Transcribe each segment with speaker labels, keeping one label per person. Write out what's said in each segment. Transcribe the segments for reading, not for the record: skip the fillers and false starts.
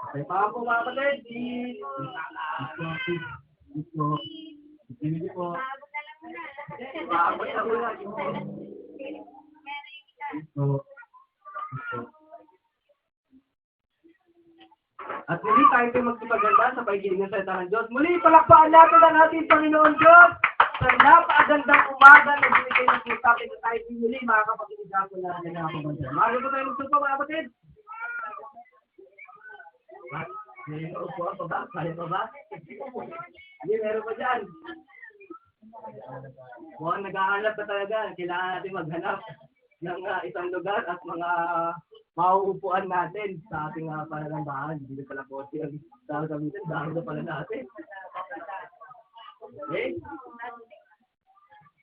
Speaker 1: Okay, pa po mga kapatid, hindi po. Paabot na muna. At muli tayo po magsipaganda sa pagiling ng salita ng Diyos. Muli, palakpakan natin ang ating Panginoon Diyos sa napakagandang umaga na binigay ng po sa atin na tayo muli, mga kapatid na po na nagkakapabansa. Maaari po tayo magsupa, mga kapatid. Meron po ba? Kaya pa ba? Hindi, meron pa dyan. Mukhang nag-aanap na talaga. Kailangan natin maghanap ng isang lugar at mga mauupuan natin sa ating pananambahan. Hindi na pala po siya gagamitin. Dahil na pala natin. Okay?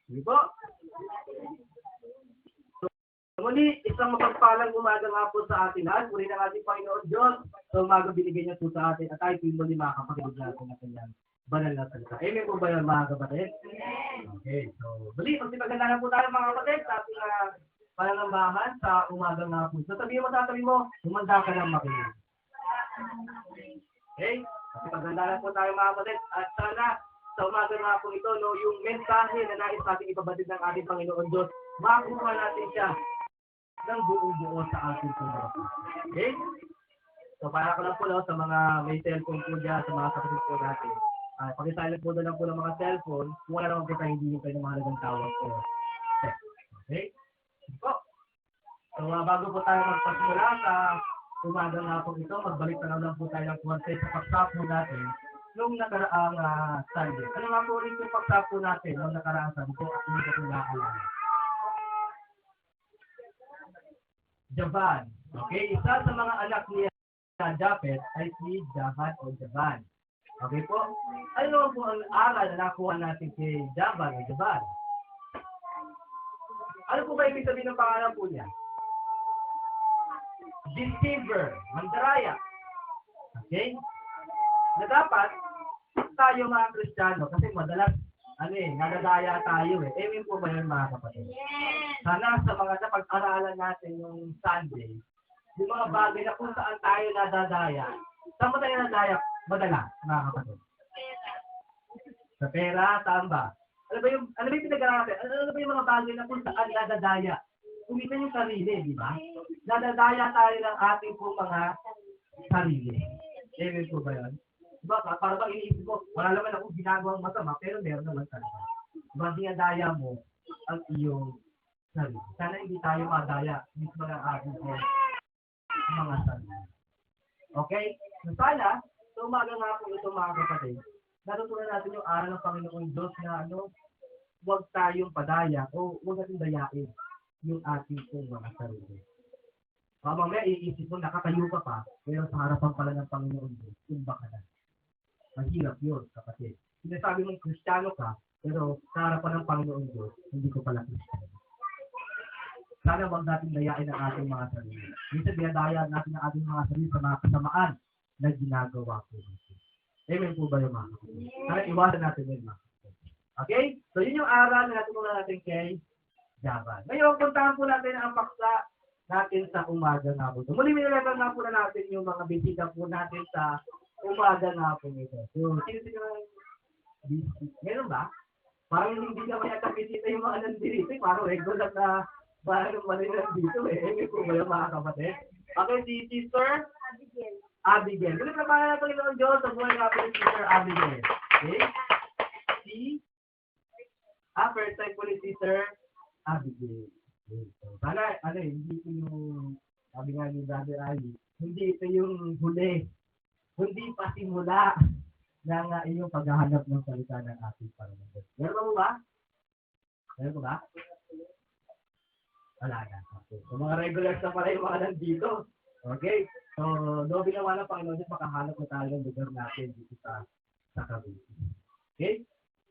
Speaker 1: Sige po. Muli, isang mapagpalang umaga nga po sa atin lahat. Muli ng ating Panginoon Diyos. So, umaga binigay niya po sa atin at tayo muli makakapakinig natin na kanyang banal na salita. Amen po ba yun, mga kapatid? Okay, so, muli, pagsipaganda na po tayo, mga kapatid, sa ating pananambahan sa umaga nga po. So, sabihin mo, humanda ka ng makinig. Okay? Pagsipaganda na po tayo, mga kapatid, at sana, sa umaga nga po ito, no, yung mensahe na nais natin ipabatid ng ating Panginoon Diyos, makuha natin siya ng buong-buo sa ating Panginoon. Okay? So, para ko lang po no, sa mga may cellphone po dyan, sa mga kapatid po natin. Pag-silent po na lang po ng mga cellphone, kung wala naman po tayo hindi yung kayo ng mahalagang tawag po. Okay? So, bago po tayo magpasimula sa umaga nga po ito, magbalik na lang po tayo ng konti sa pagsapo natin nung nakaraang Sunday. Ano nga po ulit yung pagsapo natin nung nakaraang Sunday po at hindi ko naalala. Javan. Okay? Isa sa mga anak niya Japet ay si Javan o Javan. Okay po? Ano po ang aral na nakuha natin kay Javan o Javan? Ano po ba ibig sabihin ng pangalan po niya? Deceiver, mandaraya. Okay? Na dapat tayo mga Kristiyano kasi madalas nadadaya tayo eh. Amen po ba yun, mga kapatid? Sana sa mga napag-aralan natin yung Sunday, yung mga bagay na kung saan tayo nadadaya. Saan mo tayo nadadaya? Madalas, mga kapatid. Sa pera, saan ba? Ano ba yung pinag-aralan natin? Ano ba yung mga bagay na kung saan nadadaya? Kumita yung sarili, di ba? Nadadaya tayo ng ating pong mga sarili. Amen po ba yun? Diba? Para bang iniisip ko, wala naman akong ginagawang masama, pero meron naman talaga. Diba? Dinadaya mo ang iyong sarili. Sana hindi tayo madaya mismo ng ating mga sarili. Okay? So, sana, sa umaga nga po ito, mga kapatid, natutunan natin yung aral ng Panginoon Diyos na huwag tayong padaya o huwag natin dayain yung ating mga sarili. Mamaya iisip mo, nakatayo ka pa, pero sa harapan pala ng Panginoon Diyos, tumba ka na. Mahirap yun, kapatid. Sinasabi mong Kristiyano ka, pero sa harapan ng Panginoon Diyos, hindi ko pala Kristiyano. Sana huwag natin dayain ang ating mga sarili. Minsan dinadaya natin ang ating mga sarili sa mga kasamaan na ginagawa po natin. Amen po ba yung mga kapatid? Sana iwasan natin yun, mga kapatid. Okay? So yun yung aral na natutunan natin kay Javan. Ngayon, puntahan po natin ang paksa natin sa umaga nga po. Muli minilatan nga po na natin yung mga bisita po natin sa umaga nga po nito. So, sino meron ba? Parang hindi ka mayata bisita yung mga nandito. Parang regular na parang manilang dito eh. Hindi po ba yung mga kapatid? Okay, si Sister Abigail. Tuloy na pangalan ng Panginoon Diyos sa buhay nga po ni Sister Abigail. Okay? First time po ni Sister Abigail. So, sana, hindi ito yung, sabi nga ni Brother Ali, hindi ito yung huli, hindi pa simula ng iyong paghahanap ng salita ng ating Panginoon. Meron mo ba? Meron mo ba? Wala na. Okay. So, mga regulars na pala yung mga nandito. Okay? So, doon ginawa ng Panginoon Diyos, makahanap na tayo ng lugar natin dito sa Cavite. Okay?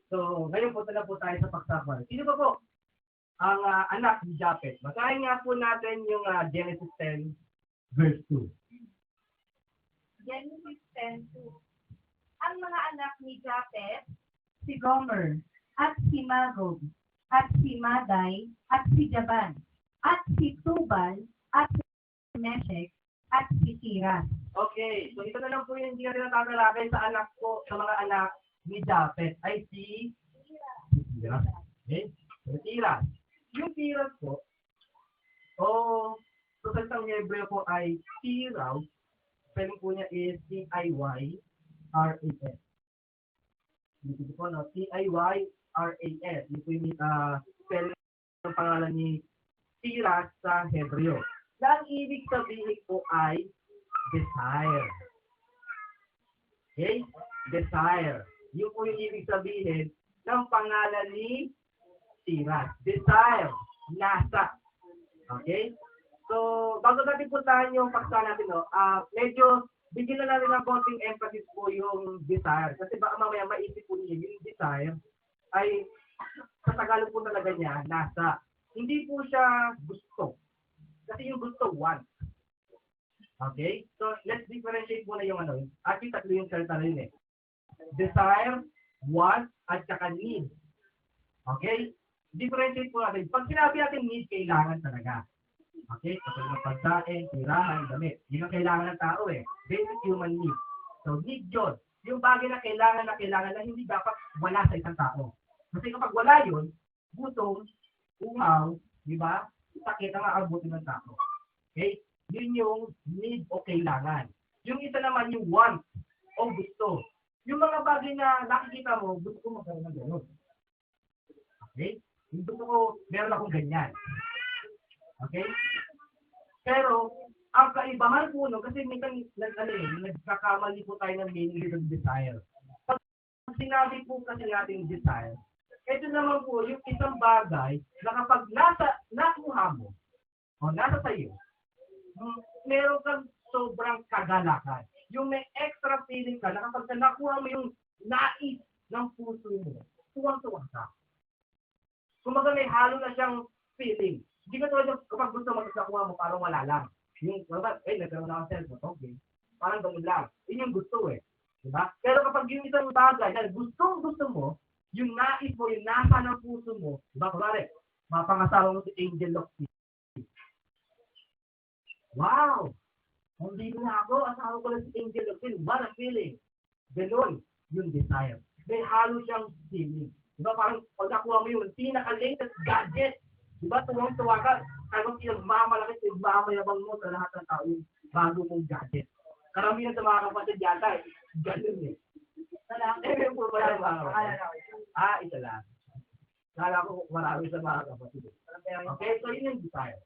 Speaker 1: So, ngayon punta na po tayo sa pagsama. Sino ba po ang anak ni Japet? Basahin nga po natin yung Genesis 10, verse 2.
Speaker 2: Genesis 10:2. Ang mga anak ni Japet, si Gomer, at si Magog, at si Maday, at si Javan, at si Tubal, at si Meshek at si Tiras.
Speaker 1: Okay, so ito na lang po yung hindi natin natatalakay sa anak ko, sa mga anak ni Japet, ay si Tiras. Okay? So, Tiras. Yung Tiras po, so sa isang Hebreo po ay Tiraw, spelling po niya is T-I-Y-R-A-S. Dito po, no? T-I-Y-R-A-S. Ito yung spelling ng pangalan ni Tiras sa Hebreo. Na ang ibig sabihin po ay desire. Okay? Desire. Yun po yung ibig sabihin ng pangalan ni Tiras. Desire. Nasa. Okay? So, bago natin puntahan yung paksa natin, no, medyo bigyan na natin ng konting emphasis po yung desire. Kasi baka mamaya maisip po niyo, yung desire ay sa Tagalog po talaga niya, nasa. Hindi po siya gusto. Kasi yung gusto, want. Okay? So, let's differentiate muna yung ano. Actually, tatlo yung salita rin eh. Desire, want, at saka need. Okay? Differentiate po natin. Pag sinabi natin need, kailangan talaga. Okay? Kapag ng pagkain, tirahan, damit. Yun ang kailangan ng tao eh. Basic human need. So, need yun. Yung bagay na kailangan na hindi dapat wala sa isang tao. Kasi kapag wala yun, gutom, uhaw, di ba? Sakit ang aabutin ng tao. Okay? Yun yung need o kailangan. Yung isa naman yung want o gusto. Yung mga bagay na nakikita mo, gusto ko magkaroon ng gano'n. Okay? Yung gusto ko, meron akong ganyan. Okay? Pero, ang kaibahan po, no, kasi minsan nagkakamali po tayo ng meaning ng desire. Pag sinabi po kasi natin desire, ito naman po yung isang bagay na kapag nakuha mo, o nasa sayo, meron kang sobrang kagalakan. Yung may extra feeling ka na kapag nakuha mo yung nais ng puso mo, tuwang-tuwang ka. Kumaga may halo na siyang feeling. Hindi ka tulad kapag gusto mo nakuha mo, parang wala lang. Yung, nagkaroon na ako cellphone, okay. Parang ganun lang. Yun yung gusto eh. Diba? Pero kapag yung isang bagay na gusto mo, yung nais mo, yung nasa ng puso mo, diba? Kumari, mapangasawa mo si Angel Locke. Wow! Hindi na ako, asawa ko lang si Angel Locke. What a feeling! Ganun, yung desire. May halo siyang feeling. Diba? Parang pag nakuha mo yung pinaka-latest gadget, diba? Tuwang-tuwa ka. Kaya pinagmamalaki, pinagmamayabang mo sa lahat ng tao yung bago mong gadget. Karamihan sa mga kapatid yata, ganun eh. Eh, po ba yung mga kapatid? Isa lang. Kala ko marami sa mga kapatid. Okay, so yun yung desire.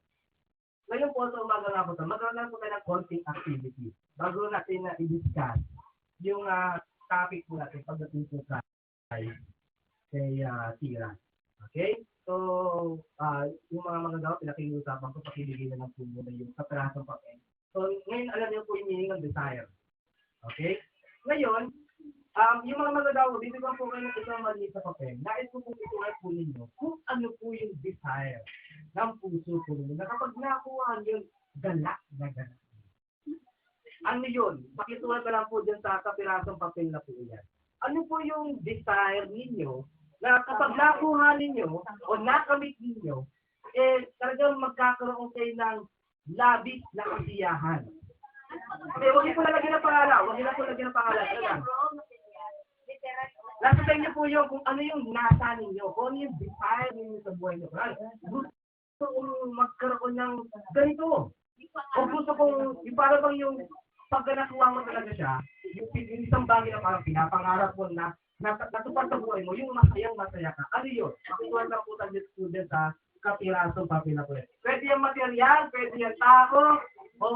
Speaker 1: Ngayon po sa umaga na po ito, magkaroon po tayo ng konting activity. Bago natin na i-discuss yung topic po natin pagdating po kay Tira. Okay? So, yung mga magagawa, pinakinusapan ko, pakibigay na lang po muna yung kaperasong papel. So, ngayon alam niyo po yung meaning ng desire. Okay? Ngayon, yung mga magagawa, dito ba po kayo ng isang maliit sa papel, nais ko po ituloy po ninyo kung ano po yung desire ng puso po ninyo. Na kapag nakuha yun, galak na galak. Ano yun? Pakitulan ka lang po dyan sa kapirasong papel na po yan. Ano po yung desire ninyo na kapag nakuha ninyo o nakamit ninyo, talagang magkakaroon kayo ng labis na kasiyahan. Huwag niyo po nalagyan ng pangalan. Huwag niyo po nalagyan ng pangalan. Nasa sa inyo po yung kung ano yung nasa ninyo, kung ano yung desire ninyo sa buhay niyo. Gusto kong magkaroon ng ganito. O gusto kong, yung para bang yung pagka nakuha mo talaga siya, yung isang bagay na parang pinapangarap mo na natupad sa buhay mo, yung masaya ka. Ano yun? Pakituan lang po tayo student sa kapirasong papel na po. Pwede yung material, pwede yung tao, o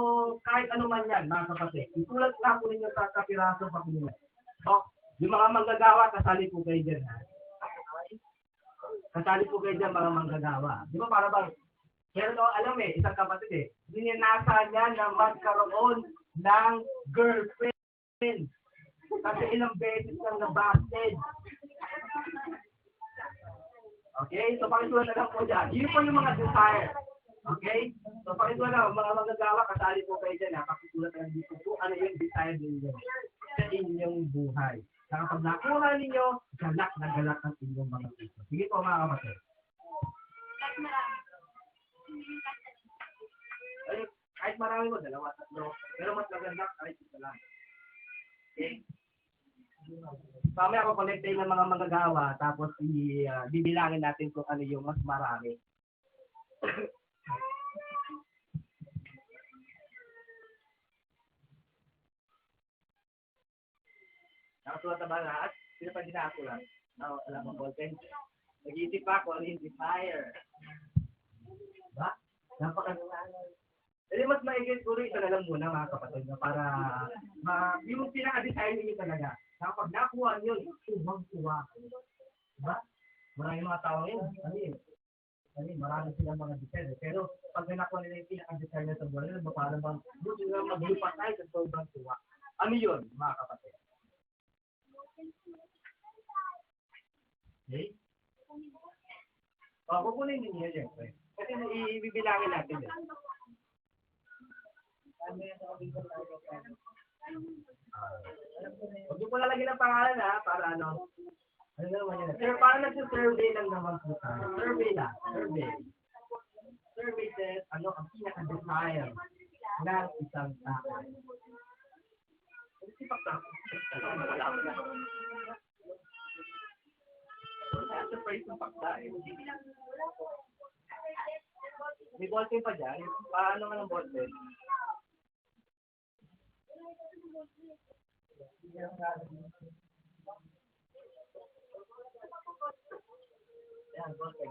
Speaker 1: kahit ano man yan, mga kapatid. Itulat lang po ninyo sa kapirasong papel na. So, yung mga manggagawa, kasali po kayo dyan. Ha? Kasali po kayo dyan, mga manggagawa. Di ba para bang, pero no, alam isang kapatid dininasa niya na magkaroon ng girlfriend. Kasi ilang beses lang na-busted. Okay? So, pakisulat na lang po dyan. Yun po yung mga desire. Okay? So, pakisulat na, mga magagawa, kasali po kayo dyan. Pakisulat na dito po, ano yung desire ninyo sa inyong buhay. Na kapag nakuha ninyo, galak na galak ang inyong mga puso. Sige po mga kapatid. Kahit marami mo, dalawa, tatlo. Pero mas maganda, kahit isa lang. Okay? Mamaya ako connectin ng mga manggagawa, tapos bibilangin natin kung ano yung mas marami. Nakasulat na ba lahat? Sino pa ginasulat? Alam mo, Bolton? Nag-iisip pa ako, ano yung desire? Ba? Jadi mas maigit ko rin ito na lang muna mga kapatid na para yung pinaka-design niyo talaga. Kapag nakuha nyo, tuwang-tuwa. Diba? Maraming mga tao ngayon, marami silang mga design. Pero pag nakuha nila yung pinaka-design na sa buwan nila, parang bang buti nga maglupa tayo sa sobrang tuwa. Ano yun, mga kapatid? Okay? Kukunin din niya siyempre. Kasi ibibilangin natin yun. Huwag mo lalagyan ng pangalan para ano naman yun. Pero parang nagsa-survey lang naman po tayo. Survey lang. Survey says, ang pinaka-desire ng isang tao. Kasi pagtapos, wala ko na. Sa phrase ng pakta may ballpen pa dyan? Paano nga ng ballpen? Yan, ballpen.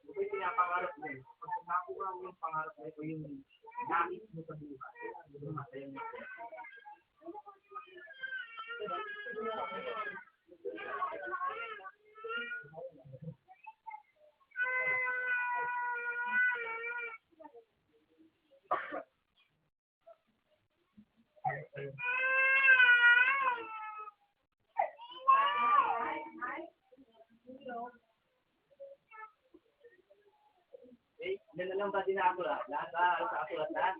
Speaker 1: Ito yung pinapangarap mo. Pag nakuha mo yung pangarap mo, ito yung nais mo sa buhay. Ito yung masaya mo. Okay, yan na lang ba dinasulat? Lahat ba? Nakasulat lahat?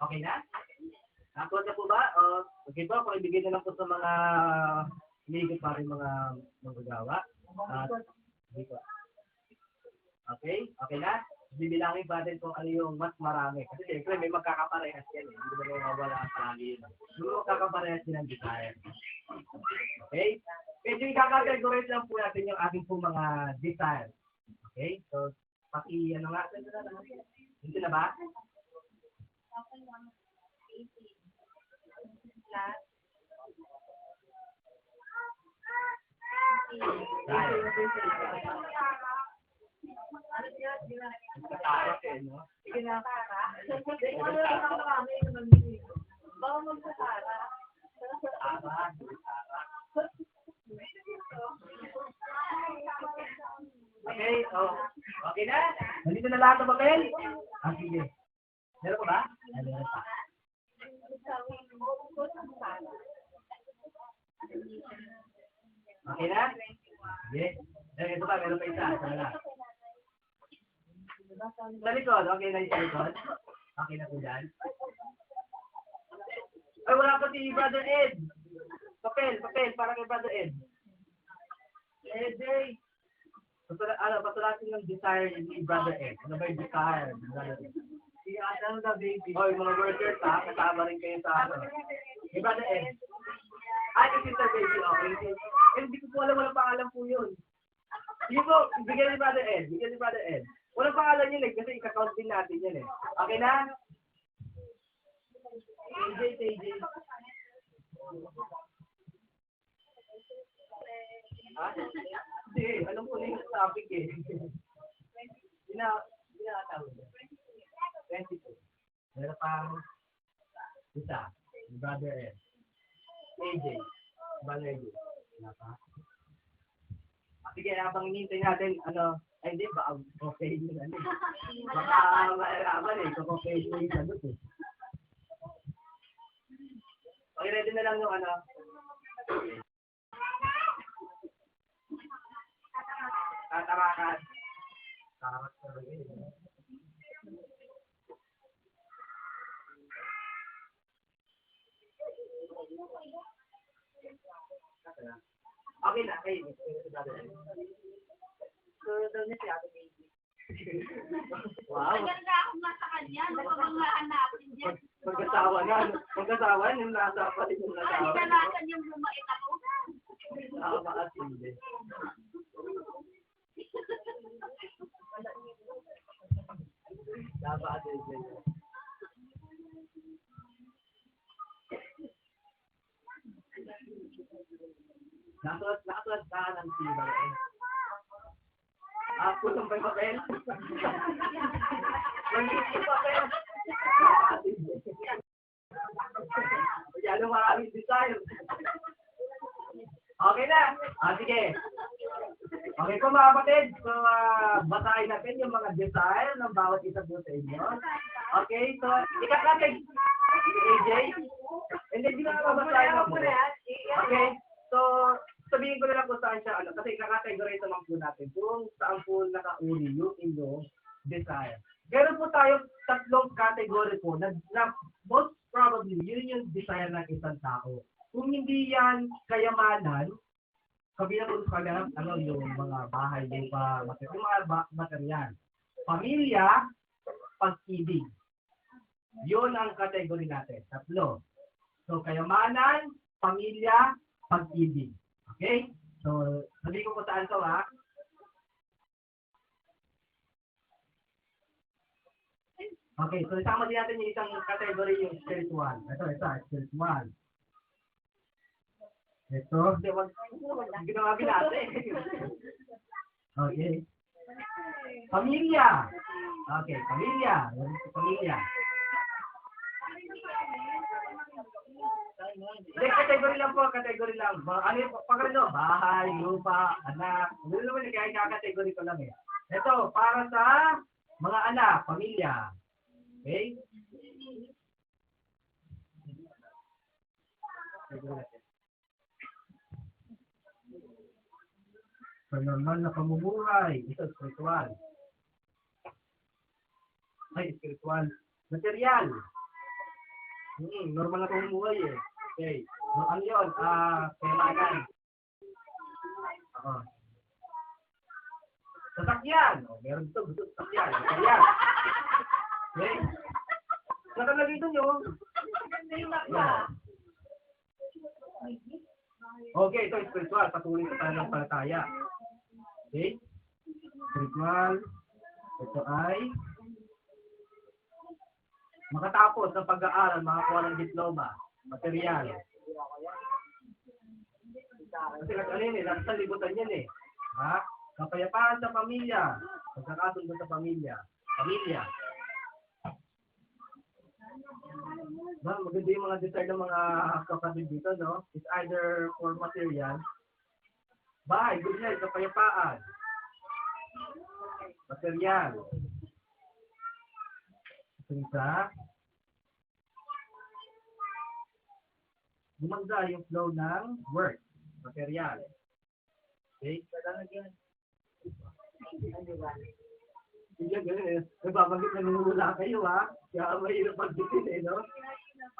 Speaker 1: Okay na? Nakasulat na po ba? Okay po, kung ibigay na lang po sa mga hinigot pa rin mga manggagawa. Okay na? Bibilangin pa din kung ano yung mas marami. Kasi siyempre may magkakaparehas yan. Hindi ba mawawala ang palagi yun? May magkakaparehas din ang desire. Okay? Medyo ikakategorize lang po natin yung ating po mga desire. Okay? So, ano nga? Dito na ba? Tarak no? Okay, okay na? Nandito na lahat ng papel? Sige. Meron ko ba? Meron pa. Okay na? Sige. Ito pa, meron pa isa. Sa likod, okay na yung sa likod? Okay na po dyan? Ay, wala pa si Brother Ed. Papel, para kay Brother Ed. Ed, pasulatin yung desire ni Brother Ed. Ano ba yung desire ni Brother Ed? Ano na, baby? Hoy, mga workers kasama rin kayo sa ano. Ni Brother Ed. Yung sister baby, okay. Hindi ko po alam, walang pangalan po yun. Sige po, bigyan ni Brother Ed. Walang pangalan yun kasi ika-count din natin yun Okay na? TJ. Hindi, alam ko na yung topic Tinatawag. 22. Meron pang isa, Brother Ed. AJ. Balay. Wala pa. Sige, habang hinihintay natin, ay hindi, baka okay yun, baka malalaman okay yun yung sagot Okay, ready na lang yung tatarakan. Tarak talaga Okay na, okay. So, daw niya si Ate Baby. Wow.
Speaker 2: Maganda ako nga sa kanya. Ano ba mga hanapin dyan?
Speaker 1: Magkasawa, yung nasa pa rin yung nasawa.
Speaker 2: Kadalasan yung lumait ako.
Speaker 1: Nakakasindi. Napakasindi. Nakasulat ka ng siba eh. Pusong pa yung papel? Yung papel? Masyado maraming design. Okay na. Sige. Okay po mga kapatid. So, basahin natin yung mga design ng bawat isa po sa inyo. Okay, so, ikakatid. AJ? Hindi na mabasahin mo. Okay, so, sabihin ko na lang kung saan siya, kasi kakategorize naman po natin kung saan po nakauri yung inyong desire. Meron po tayo tatlong category po na most probably yun yung desire ng isang tao. Kung hindi yan kayamanan, kabilang po sa kanya, yung mga bahay, yung mga material. Pamilya, pag-ibig. Yun ang category natin. Tatlo. So, kayamanan, pamilya, pag-ibig. Okay? So, sabihin ko saan to, ha? Okay, so isama din natin yung isang category, yung spiritual. Ito, spiritual. Ito, ginawa natin. Okay. Pamilya. Okay, pamilya. Pamilya. Category lang po, category lang. Ano yung pagkano? Bahay, lupa, anak. Ano naman yung kaya-category ko lang eh. Ito, para sa mga anak, pamilya. Okay? Sa normal na pamumuhay, ito, spiritual. Ay, spiritual. Material. Normal na pamumuhay eh. Okay. So, ano yun? Kailangan. Sasakyan. Meron dito. Gusto sasakyan. Sasakyan. Okay. Nakalagay doon yung. Okay, ito spiritual. Patuloy sa tayo ng palataya. Okay. Spiritual. Ito ay makatapos ng pag-aaral, makakuha ng diploma, material. Kasi ano yun eh, nasa libutan yan eh. Ha? Kapayapaan sa pamilya, pagkakasundo sa pamilya. Pamilya. Maganda yung mga design ng mga kapatid dito, no? It's either for material. Bahay, good night, kapayapaan. Material. Isa. Gumanda yung flow ng work, material. Okay? Hindi ganun eh. Nababanggit na nunula kayo ha. Kaya mahirap pagditin eh, no?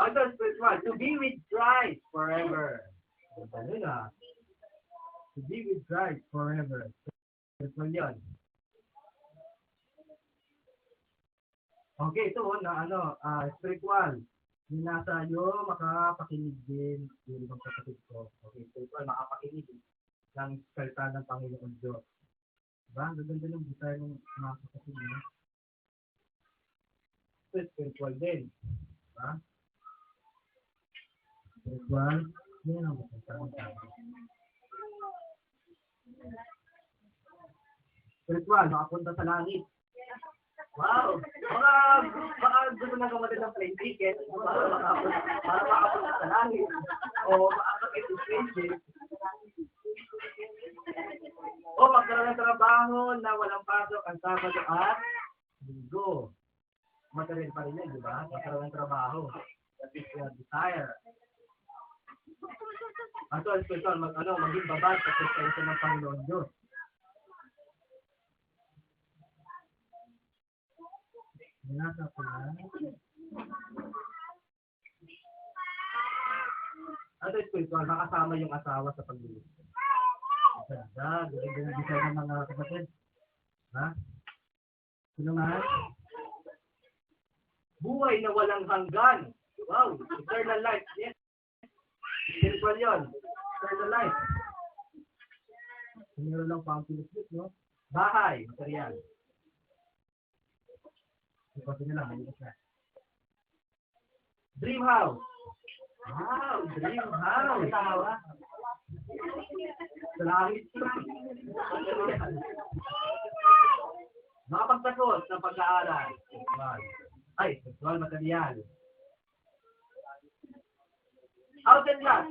Speaker 1: Ito, spiritual. To be with Christ forever. Ganun ah. To be with Christ forever. Spiritual yun. Okay, ito na spiritual. Yung nasa iyo, makapakinig din yung ibang kapatid ko. Okay, spiritual, makapakinig ng salita ng Panginoon Diyos. Diba? Ang gaganda ng desire ng mga kapatid niyo. Ito, spiritual din. Diba? Spiritual, yun ang masasama. Spiritual, makapunta sa langit. Wow! Baka gusto na gawa din ng plane ticket para makapunta sa langit. O Bakit expensive? O magkaroon ng trabaho na walang pasok ang Sabado at Linggo. Material pa rin yan, di ba? Magkaroon ng trabaho. That is your desire. Ato, especial, maging babad sa presensya ng Panginoon Diyos. Nasa ko na. Ato, especial, makasama yung asawa sa paglilito. Ganda, galing-galing ng mga kapatid. Ha? Sino man? Buhay na walang hanggan. Wow, eternal life. Yes. Spiritual yun. Eternal life. Meron lang pa ang Pilipit, no? Bahay, material. Ipasa nila, maliit na. Dream house. Wow, dream house. Sa langit. Makapagsagot ng pag-aaral. Ay, sexual material. House and lot.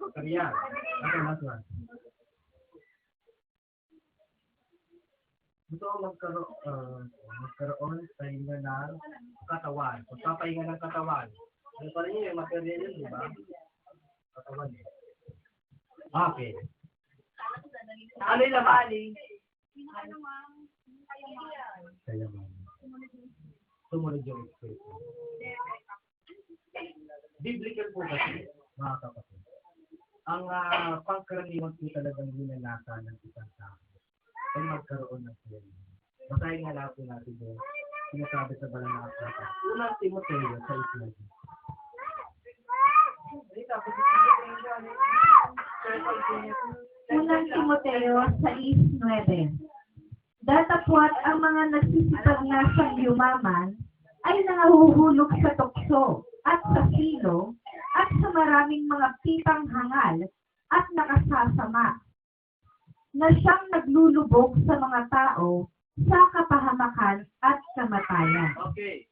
Speaker 1: Material. Okay, last one. Gusto ko magkaroon sa inyo ng katawan. Pagpapahinga ng katawan. Ano pa rin yung material yun, di ba? Katawan yun. Okay. Ano yung laman? Kaya man. Sumunod yung expression. Biblical po kasi, mga kapatid. Ang pangkaraniwan po talagang ginanasa ng isang tao ay magkaroon ng sarili. Basahin nga lang po natin doon. Sinasabi sa balang mga kapatid. Unang Timoteo sa Islam.
Speaker 2: Unang Timoteo 6:9. Datapwat ang mga nagsisipag na sa yumaman ay nangahuhulog sa tukso at sa sino at sa maraming mga pitang hangal at nakasasama na siyang naglulubog sa mga tao sa kapahamakan at kamatayan.
Speaker 1: Okay.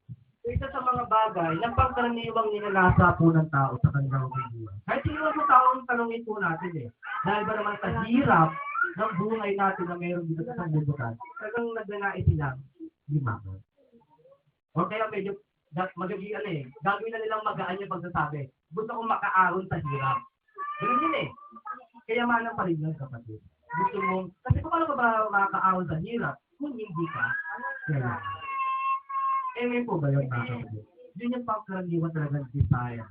Speaker 1: Isa sa mga bagay na pangkaraniwang ninanasa po ng tao sa kanilang buhay. Kahit sino po taong tanongin po natin dahil ba naman sa hirap ng buhay natin na mayroon dito sa sanlibutan, talagang nagnanais silang limaman. O kaya medyo magiging gagawin na nilang magaan yung pagsasabi. Gusto kong makaaron sa hirap. Ganun yun Kayamanan pa rin yun, kapatid. Gusto mong, kasi paano ka ba makakaaron sa hirap kung hindi ka kailangan? Ngayon po ba yun, mga kapatid? Yun yung pangkaraniwan talagang desire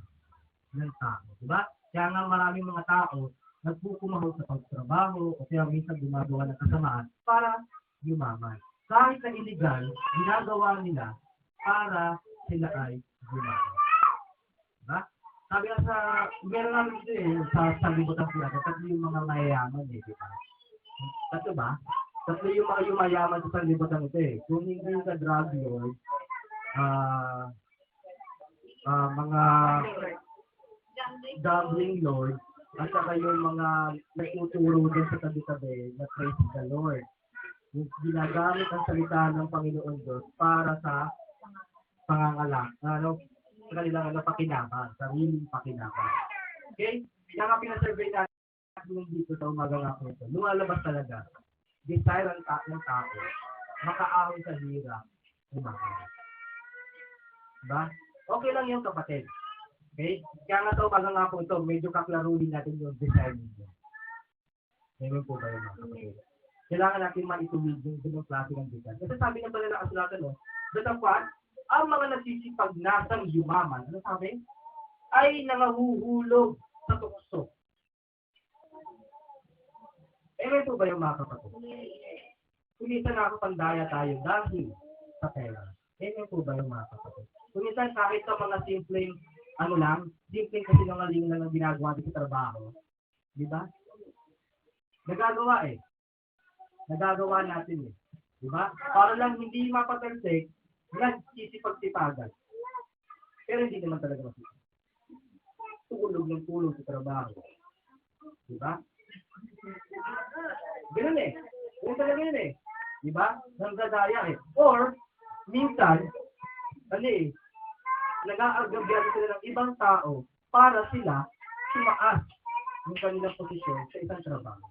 Speaker 1: ng tao. Diba? Kaya nga maraming mga tao nagpupumahaw sa pagtrabaho o kaya minsan gumagawa ng kasamaan para yumaman. Kahit na illegal, ginagawa nila para sila ay yumaman. Diba? Sabi nga meron namin dito sa sanlibutan po natin, tatlo yung mga mayayaman diba? Tatlo ba? Tatlo yung mga yumayaman sa sanlibutan ito Kung hindi sa drug lord, mga gambling lord, at saka yung mga nagtuturo din sa tabi-tabi na praise the Lord. Yung ginagamit ang salita ng Panginoon Diyos para sa pangangalak, sa kanilang pakinabang, sariling pakinabang. Okay? Kaya nga pinasurvey natin dito sa umaga nga po ito. Lumalabas talaga, desire ng tao, makaahon sa hirap, umaga. Diba? Okay lang yung kapatid. Okay? Kaya nga ito, umaga nga po ito, medyo kaklaruhin natin yung desire ninyo. Ngayon po ba yung mga kapatid? Kailangan natin maituwid yung ganung klase ng desire. Kasi sabi nga pala na kasulatan, datapwat, ang mga nagsisipag nasang yumaman, ano sabi? Ay nangahuhulog sa tukso. Ngayon po ba yung mga kapatid? Kumisan na ako pandaya tayo dahil sa pera. Ngayon po ba yung mga kapatid? Kumisan kahit sa mga simpleng simpleng kasinungalingan lang ang ginagawa dito sa trabaho. Di ba? Nagagawa Nagagawa natin Di ba? Para lang hindi mapatalsik, nagsisipag-sipagan. Pero hindi naman talaga masipag. Tulog ng tulog sa trabaho. Di ba? Ganun Ganun talaga yun Di ba? Nangdadaya Or, minsan, nag-aagabyan sila ng ibang tao para sila tumaas yung kanilang posisyon sa isang trabaho.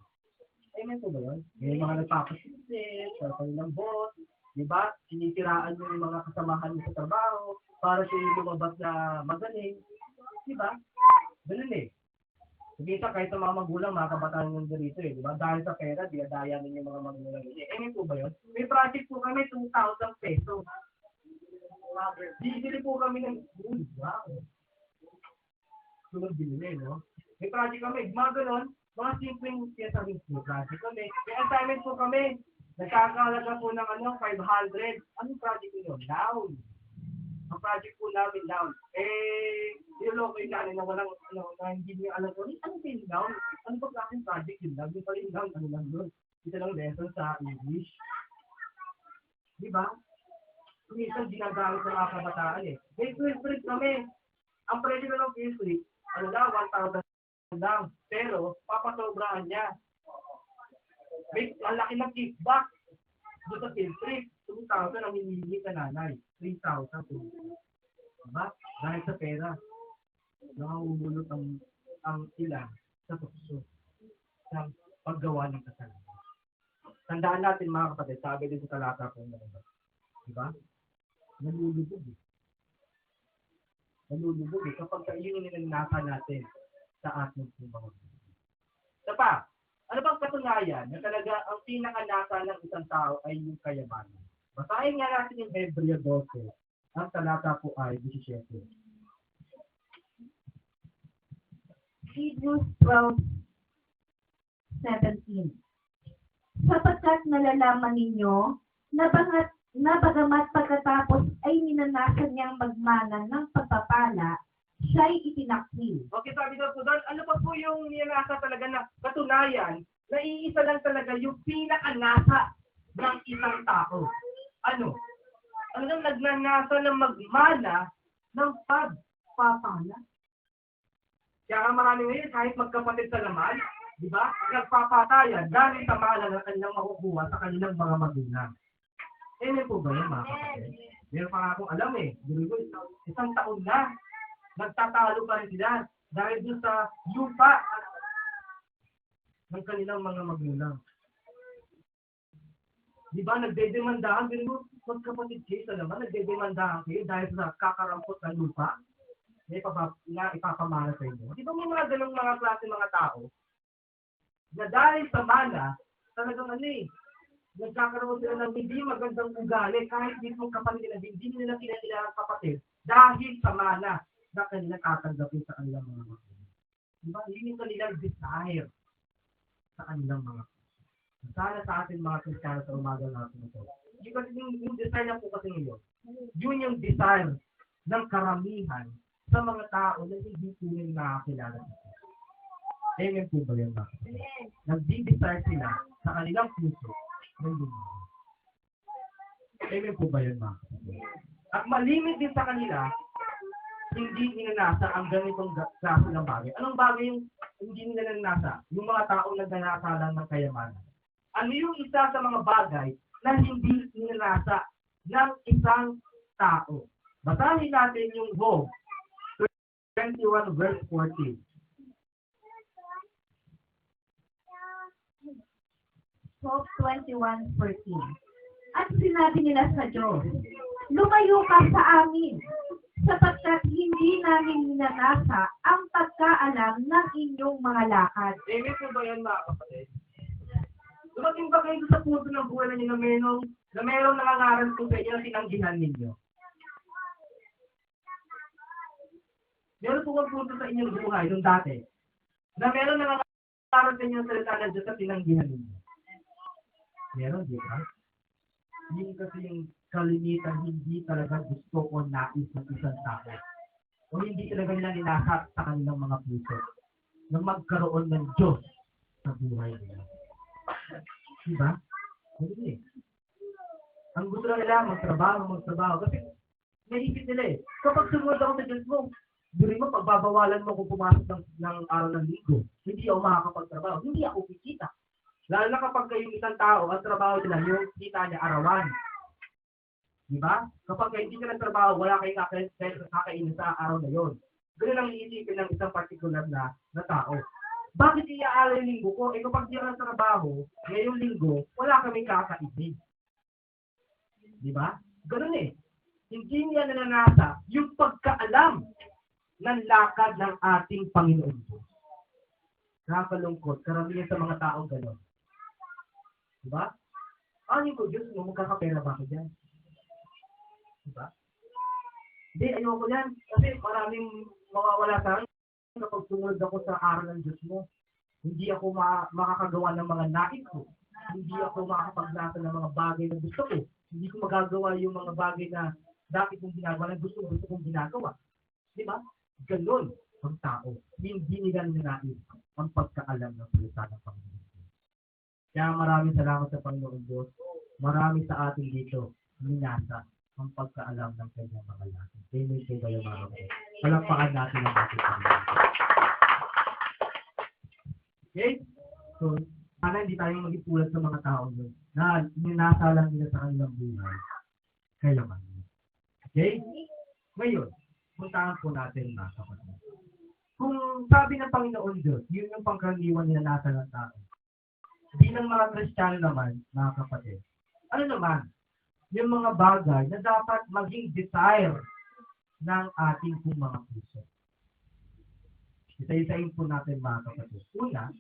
Speaker 1: Amen po ba yun? May mga nagpapasinsin sa kanilang boss, di ba? Sinisiraan yung mga kasamahan mo sa trabaho para siya lumabas na magaling. Di ba? Ganun eh. Minsan kahit sa mga magulang, mga kabataan yung dito eh, di ba? Dahil sa pera, dinadaya ninyo yung mga magulang. Amen po ba yun? May project po kami, 2,000 pesos. Bibili po kami ng food. Wow. Sunod binili, no? May project kami, mga ganon, mga simpleng sinasabing may project kami. May assignment po kami. Nagkakalaga po ng 500. Anong project nyo? Noun. Ang project po namin, noun. Niloloko yung namin na walang, na hindi nyo alam ko, ano ba yung noun? Ano ba klaseng project yun? Lagi pa yung noun, ano lang yun? Ito lang lesson sa English. Di ba? Minsan ginagamit ng mga kabataan eh. May quiz kami. Ang presyo na ng quiz ano daw, 1,000 daw. Pero, papasobrahan niya. May ang laki ng kickback. Doon sa field trip, 2,000 ang hinihingi ka nanay. 3,000. Diba? Dahil sa pera. Nakahulot ang ilan sa tukso ng paggawa ng kasalanan. Tandaan natin mga kapatid, sabi din sa talata po na ito. Diba? Nalulubog eh. Nalulubog eh. Kapag yun yung nilalasa natin sa ating mga. Isa pa, ano bang katunayan na talaga ang pinakanasa ng isang tao ay yung kayamanan? Basahin nga natin yung Hebreo 12. Ang talata po ay 17.
Speaker 2: Hebrews 12:17. Sapagkat nalalaman ninyo na bagamat pagkatapos ay ninanasan niyang magmanan ng pagpapala, siya'y itinaksil.
Speaker 1: Okay, sabi daw po doon, ano pa po yung nilanasa talaga na katunayan na iisa lang talaga yung pinakanasa ng isang tao? Ano? Ano nang nagnanasa ng magmana ng pagpapala? Kaya marami ngayon, kahit magkapatid sa laman, di ba? Nagpapatayan dahil sa mana na kanilang makukuha sa kanilang mga magulang. Amen po ba yun, mga kapatid? Meron pa nga akong alam eh. Isang taon na, nagtatalo pa rin sila dahil doon sa lupa ng kanilang mga magulang. Di ba, nagdedemandahan, magkapatid kayo sa laman, nagdedemandahan kayo dahil sa kakarampot ng lupa na ipapamana sa inyo. Di ba may mga ganong mga klase mga tao na dahil sa mana, talagang nagkakaroon sila ng hindi magandang ugali kahit mismo kapatid nila, hindi nila kinakilala ang kapatid dahil sa mana na kanila tatanggapin sa kanilang mga magulang. Diba? Yun yung kanilang desire sa kanilang mga magulang. Sana sa atin mga Kristiyano sa umaga natin ito. Yung desire na po kasi ngayon, yun yung desire ng karamihan sa mga tao na hindi po yung nakakilala nito. Amen po ba yun ba? Nagdi-desire sila sa kanilang puso. Amen po ba yun ba? At malimit din sa kanila, hindi ninanasa ang ganitong klase ng bagay. Anong bagay yung hindi nila ninanasa? Yung mga taong nagnanasa lang ng kayamanan. Ano yung isa sa mga bagay na hindi ninanasa ng isang tao? Basahin natin yung Job 21 verse 14.
Speaker 2: Job 21:14. At sinabi nila sa Diyos, lumayo ka sa amin, sapagkat hindi namin ninanasa ang pagkaalam ng inyong mga lakad.
Speaker 1: Amen po ba yan mga kapatid? Dumating ba kayo sa punto ng buhay na ninyo na merong nangangaral po sa inyo na tinanggihan ninyo? Meron po bang punto sa inyong buhay nung dati na meron nangangaral sa inyo ng salita ng Diyos na tinanggihan ninyo? Meron, di ba? Yun kasi yung kalimitan hindi talaga gusto o nais ng isang tao. O hindi talaga nila ninasat sa kanilang mga puso na magkaroon ng Diyos sa buhay nila. Diba? Hindi. Ang gusto na nila, magtrabaho. Kasi naisip nila eh. Kapag sumunod ako sa Diyos mo, duri mo, pagbabawalan mo kung pumasok ng araw ng linggo, hindi ako makakapagtrabaho. Hindi ako kikita. Lalo na kapag kayong isang tao, ang trabaho nila, yung kita niya arawan. Diba? Kapag hindi ka ng trabaho, wala kayong kakainin sa araw na yon. Ganun ang iisipin ng isang particular na tao. Bakit iaalay yung linggo ko? Kapag di ako ng trabaho, ngayong linggo, wala kaming kakaibig. Di ba? Ganun eh. Hindi niya nananasa yung pagkaalam ng lakad ng ating Panginoon Diyos. Nakakalungkot. Karamihan sa mga tao ganun. Di ba? Ano ko, Diyos mo, magkakapera ba ako dyan? Di ba? Hindi, ayoko yan. Kasi maraming mawawala sa akin kapag sumunod ako sa aral ng Diyos mo. Hindi ako makakagawa ng mga nais ko. Hindi ako makakapaglasa ng mga bagay na gusto ko. Hindi ko magagawa yung mga bagay na dati kong ginagawa na gusto kong ginagawa. Di ba? Ganun ang tao. Hindi nila nais ang pagkaalam ng salita ng Panginoon. Kaya maraming salamat sa Panginoon Diyos. Marami sa atin dito minasa ang pagkaalam ng kanyang mga lahat. Amen po ba yung mga kapatid? Palakpakan natin ang ating Panginoon. Okay? So, sana hindi tayo magipulad sa mga tao doon na minasa lang nila sa kanilang buhay. Kailangan. Okay? Ngayon, puntahan po natin mga kapatid. Kung sabi ng Panginoon Diyos, yun yung pangkaraniwan nila nasa ng tao. Bilang mga Kristiyano naman, mga kapatid, ano naman, yung mga bagay na dapat maging desire ng ating mga puso. Isa-isain po natin mga kapatid. Una,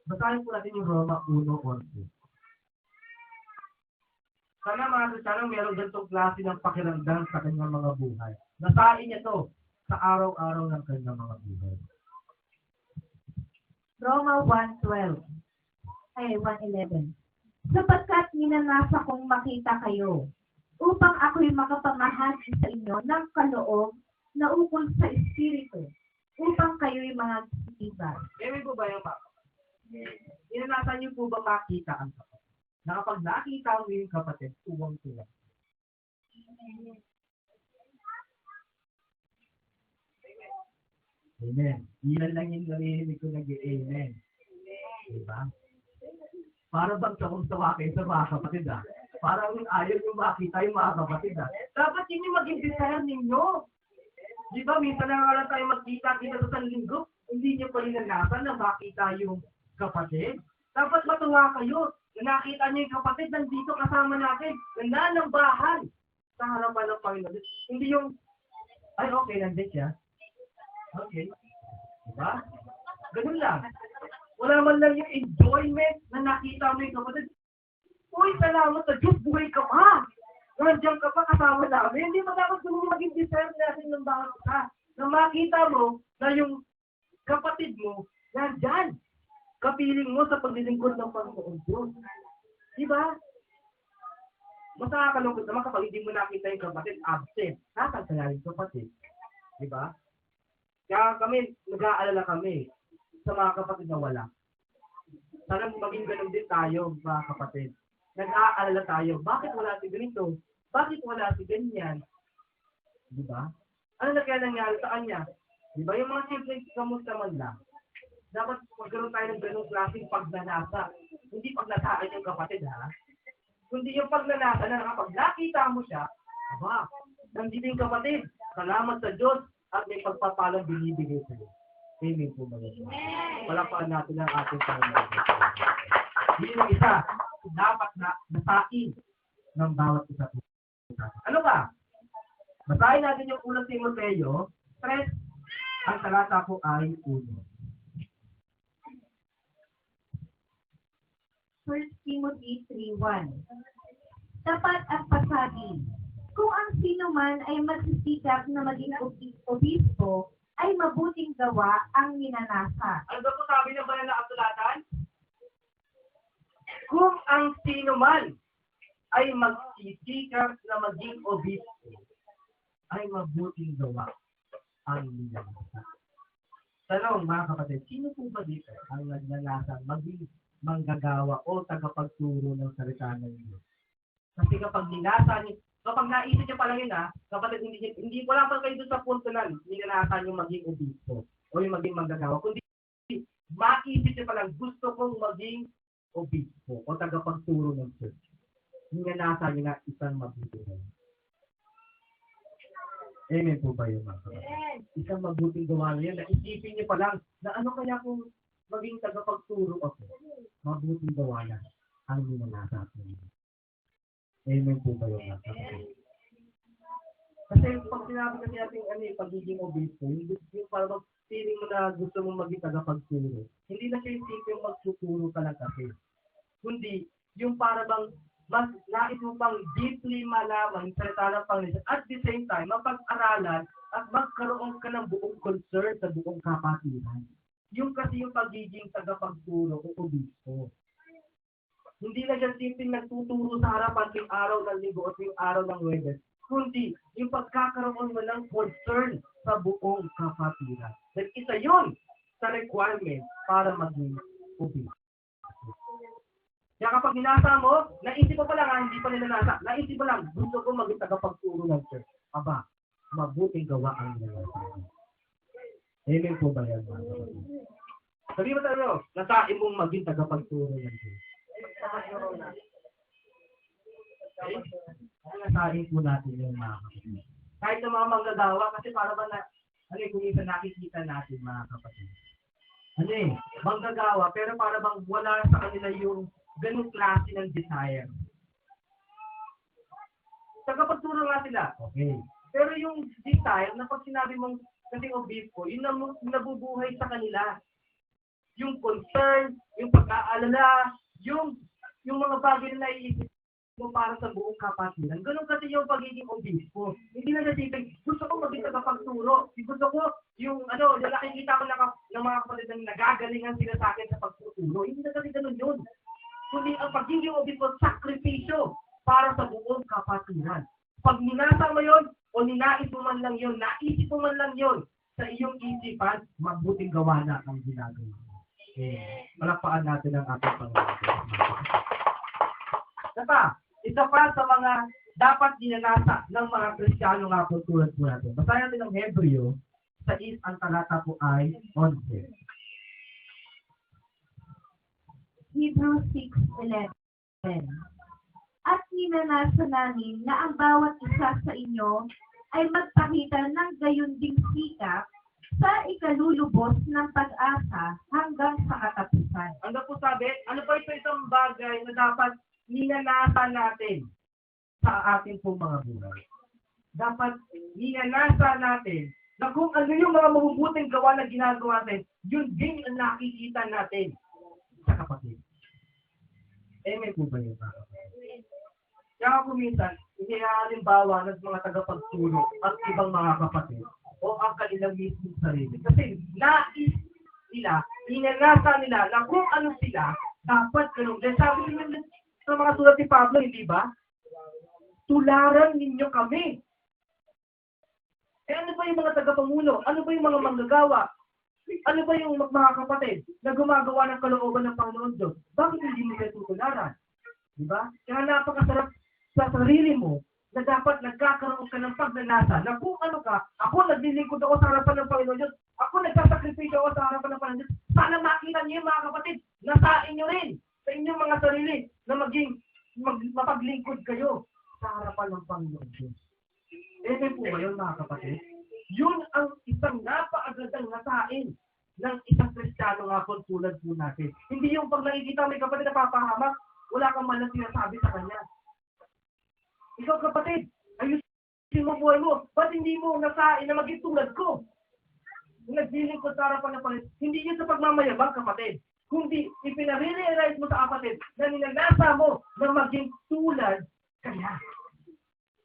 Speaker 1: basahin po natin yung Roma 1:11. Sana mga Kristiyano, mayroong ganitong klase ng pakiramdam sa kanyang mga buhay. Nasain niya to sa araw-araw ng kanyang mga buhay.
Speaker 2: Roma 1:11. Sapagkat minanasa kong makita kayo, upang ako'y makapamahagi sa inyo ng kaloob na ukol sa Espiritu, upang kayo'y mga tibay.
Speaker 1: Kaya po ba yung papa? Inanasa niyo po ba makita ang kapatid? Na kapag nakita mo yung kapatid, tuwang-tuwa. Amen. Ilan lang yung narinig ko nag-amen. Diba? Para bang tawang-tawa kayo sa mga kapatid ah. Parang ayaw yung makita yung mga kapatid ah. Dapat yun yung maging desire ninyo. Di ba, minsan na lang tayo magkita-kita sa isang linggo, hindi nyo pa rin nanasan na makita yung kapatid. Dapat matuwa kayo na nakita nyo yung kapatid nandito kasama natin, nananambahan sa harapan ng Panginoon. Hindi yung, ay okay, nandito siya. Okay. Diba? Ganun lang. Wala man lang yung enjoyment na nakita mo yung kapatid. Uy, salamat sa Diyos, buhay ka pa. Nandiyan ka pa kasama namin. Hindi mo dapat kung maging deserve natin ng bawat ka. Na makita mo na yung kapatid mo, nandyan. Kapiling mo sa paglilingkod ng Panginoon Diyos. Diba? Mas nakakalungkot naman kapag hindi mo nakita yung kapatid absent. Nakakasaya yung kapatid. Diba? Kaya kami, nag-aalala kami sa mga kapatid na wala. Sana maging ganun din tayo, mga kapatid. Nag-aalala tayo, bakit wala si ganito? Bakit wala si ganyan? Diba? Ano na kaya nangyari sa kanya? Diba? Yung mga simpleng kamusta man lang. Dapat magkaroon tayo ng ganung klaseng pagnanasa. Hindi pagnasaan yung kapatid, ha? Kundi yung pagnanasa na kapag nakita mo siya, aba, nandito yung kapatid. Salamat sa Diyos at may pagpapalang binibigay sa iyo. Amen po ba yun? Palakpakan natin ang ating Panginoon. Yun ang isa, dapat na nasain ng bawat isa po. Ano ba? Basahin natin yung unang Timoteo 3, ang talata po ay 1.
Speaker 2: 1 Timothy 3:1. Dapat ang pasabi, kung ang sino man ay magsisikap na maging obispo, ay mabuting gawa ang minanasa.
Speaker 1: Ano ba po sabi ng banal na kasulatan? Kung ang sino man ay magsisikap na maging obispo, ay mabuting gawa ang minanasa. Tanong mga kapatid, sino po ba dito ang nagnanasa maging manggagawa o tagapagturo ng salita ng Diyos? Kasi kapag ninasa niyo, kapag naisip niyo pa lang yun kapatid, hindi wala pa kayo doon sa punto na ninasa niyo maging obispo o yung maging manggagawa, kundi maisip niyo pa lang, gusto kong maging obispo o tagapagturo ng church. Ninasa niyo na isang mabuti. Amen po ba yun, mga kapatid? Isang mabuting gawa na yun, na isipin niyo pa lang, na ano kaya kung maging tagapagturo ako, mabuting gawa na ang minanasa ko. Amen po ba yun, mga kapatid? Kasi pag sinabi kasi natin pagiging obispo, yung parang feeling mo na gusto mong maging tagapagturo, hindi na siya yung yung magtuturo ka lang kasi. Kundi, yung para bang mas nais mo pang deeply malaman sa salita ng Panginoon at the same time, mapag-aralan at magkaroon ka ng buong concern sa buong kapatiran. Yung kasi yung pagiging tagapagturo o obispo. Hindi na siya simpleng nagtuturo sa harapan tuwing araw ng linggo o tuwing araw ng Huwebes, kundi yung pagkakaroon mo ng concern sa buong kapatiran. At isa yun sa requirement para maging obispo. Kaya kapag binasa mo, naisip mo pa lang, hindi pa nila nasa, naisip mo lang, gusto ko maging tagapagturo ng church. Aba, mabuting gawa ang ginagawa. Amen po ba yan, mga kapatid? Sabi mo tayo, nasain mong maging tagapagturo ng church. Okay? Nasain po natin yung mga kapatid. Kahit sa mga manggagawa, kasi para ba na, kung isa nakikita natin, mga kapatid. Manggagawa, pero para bang wala sa kanila yung ganung klase ng desire. Tagapagturo nga sila, okay. Pero yung desire, na pag sinabi mong kasing obispo, yun na nabubuhay sa kanila. Yung concern, yung pag-aalala, yung mga bagay na naiisip mo para sa buong kapatiran. Ganun kasi yung pagiging obispo. Hindi na nasipin, gusto ko maging tagapagturo. Gusto ko yung nakikita ko ng mga kapatid na nagagalingan sila sa akin sa pagtuturo. Hindi na kasi ganun yun. Kundi ang pagiging obispo, sakripisyo para sa buong kapatiran. Pag minasa mo yun, o ninais mo man lang yun, naisip mo man lang yun, sa iyong isipan, mabuting gawa na ang ginagawa. Palakpaan natin ang ating Panginoon. Isa pa sa mga dapat dinanasa ng mga Kristiyano nga po tulad po natin. Basahin natin ng Hebreo, sa ang talata po ay 11.
Speaker 2: Hebrews 6:11. At ninanasa namin na ang bawat isa sa inyo ay magpakita ng gayon ding sikap sa ikalulubos ng pag-asa hanggang sa katapusan.
Speaker 1: Ano po sabi? Ano pa ito isang bagay na dapat ninanasa natin sa ating pong mga buhay? Dapat ninanasa natin na kung ano yung mga mabubuting gawa na ginagawa natin, yun din ang nakikita natin sa kapatid. Amen po ba yun, mga kapatid? Kaya kung minsan, halimbawa ng mga tagapagturo at ibang mga kapatid o ang kanilang mismong sarili. Kasi nais nila, inanasa nila na kung ano sila, dapat ganun. Dahil sabi niyo sa mga sulat ni Pablo, hindi ba? Tularan ninyo kami. Ano ba yung mga tagapangulo? Ano ba yung mga manggagawa? Ano ba yung mga kapatid na gumagawa ng kalooban ng Panginoon Diyos? Bakit hindi mo kayo tutularan? Diba? Kaya napakasarap sa sarili mo na dapat nagkakaroon ka ng pagnanasa na kung ano ka, ako naglilingkod ako sa harapan ng Panginoon Diyos, ako nagsasakripisyo ako sa harapan ng Panginoon Diyos, sana makita niyo mga kapatid, nasain niyo rin sa inyong mga sarili na mapaglingkod kayo sa harapan ng Panginoon Diyos. Amen po ba yun, mga kapatid? Yun ang isang napakagandang nasain ng isang Kristiyano nga po tulad po natin. Hindi yung pag nakikita may kapatid na papahamak, wala kang man lang sinasabi sa kanya. Ikaw kapatid, ayusin mo buhay mo. Ba't hindi mo nasain na maging tulad ko? Naglilingkod sa harapan ng Panginoon. Hindi yun sa pagmamayabang, kapatid. Kundi ipinare-realize mo sa kapatid na ninanasa mo na maging tulad kanya.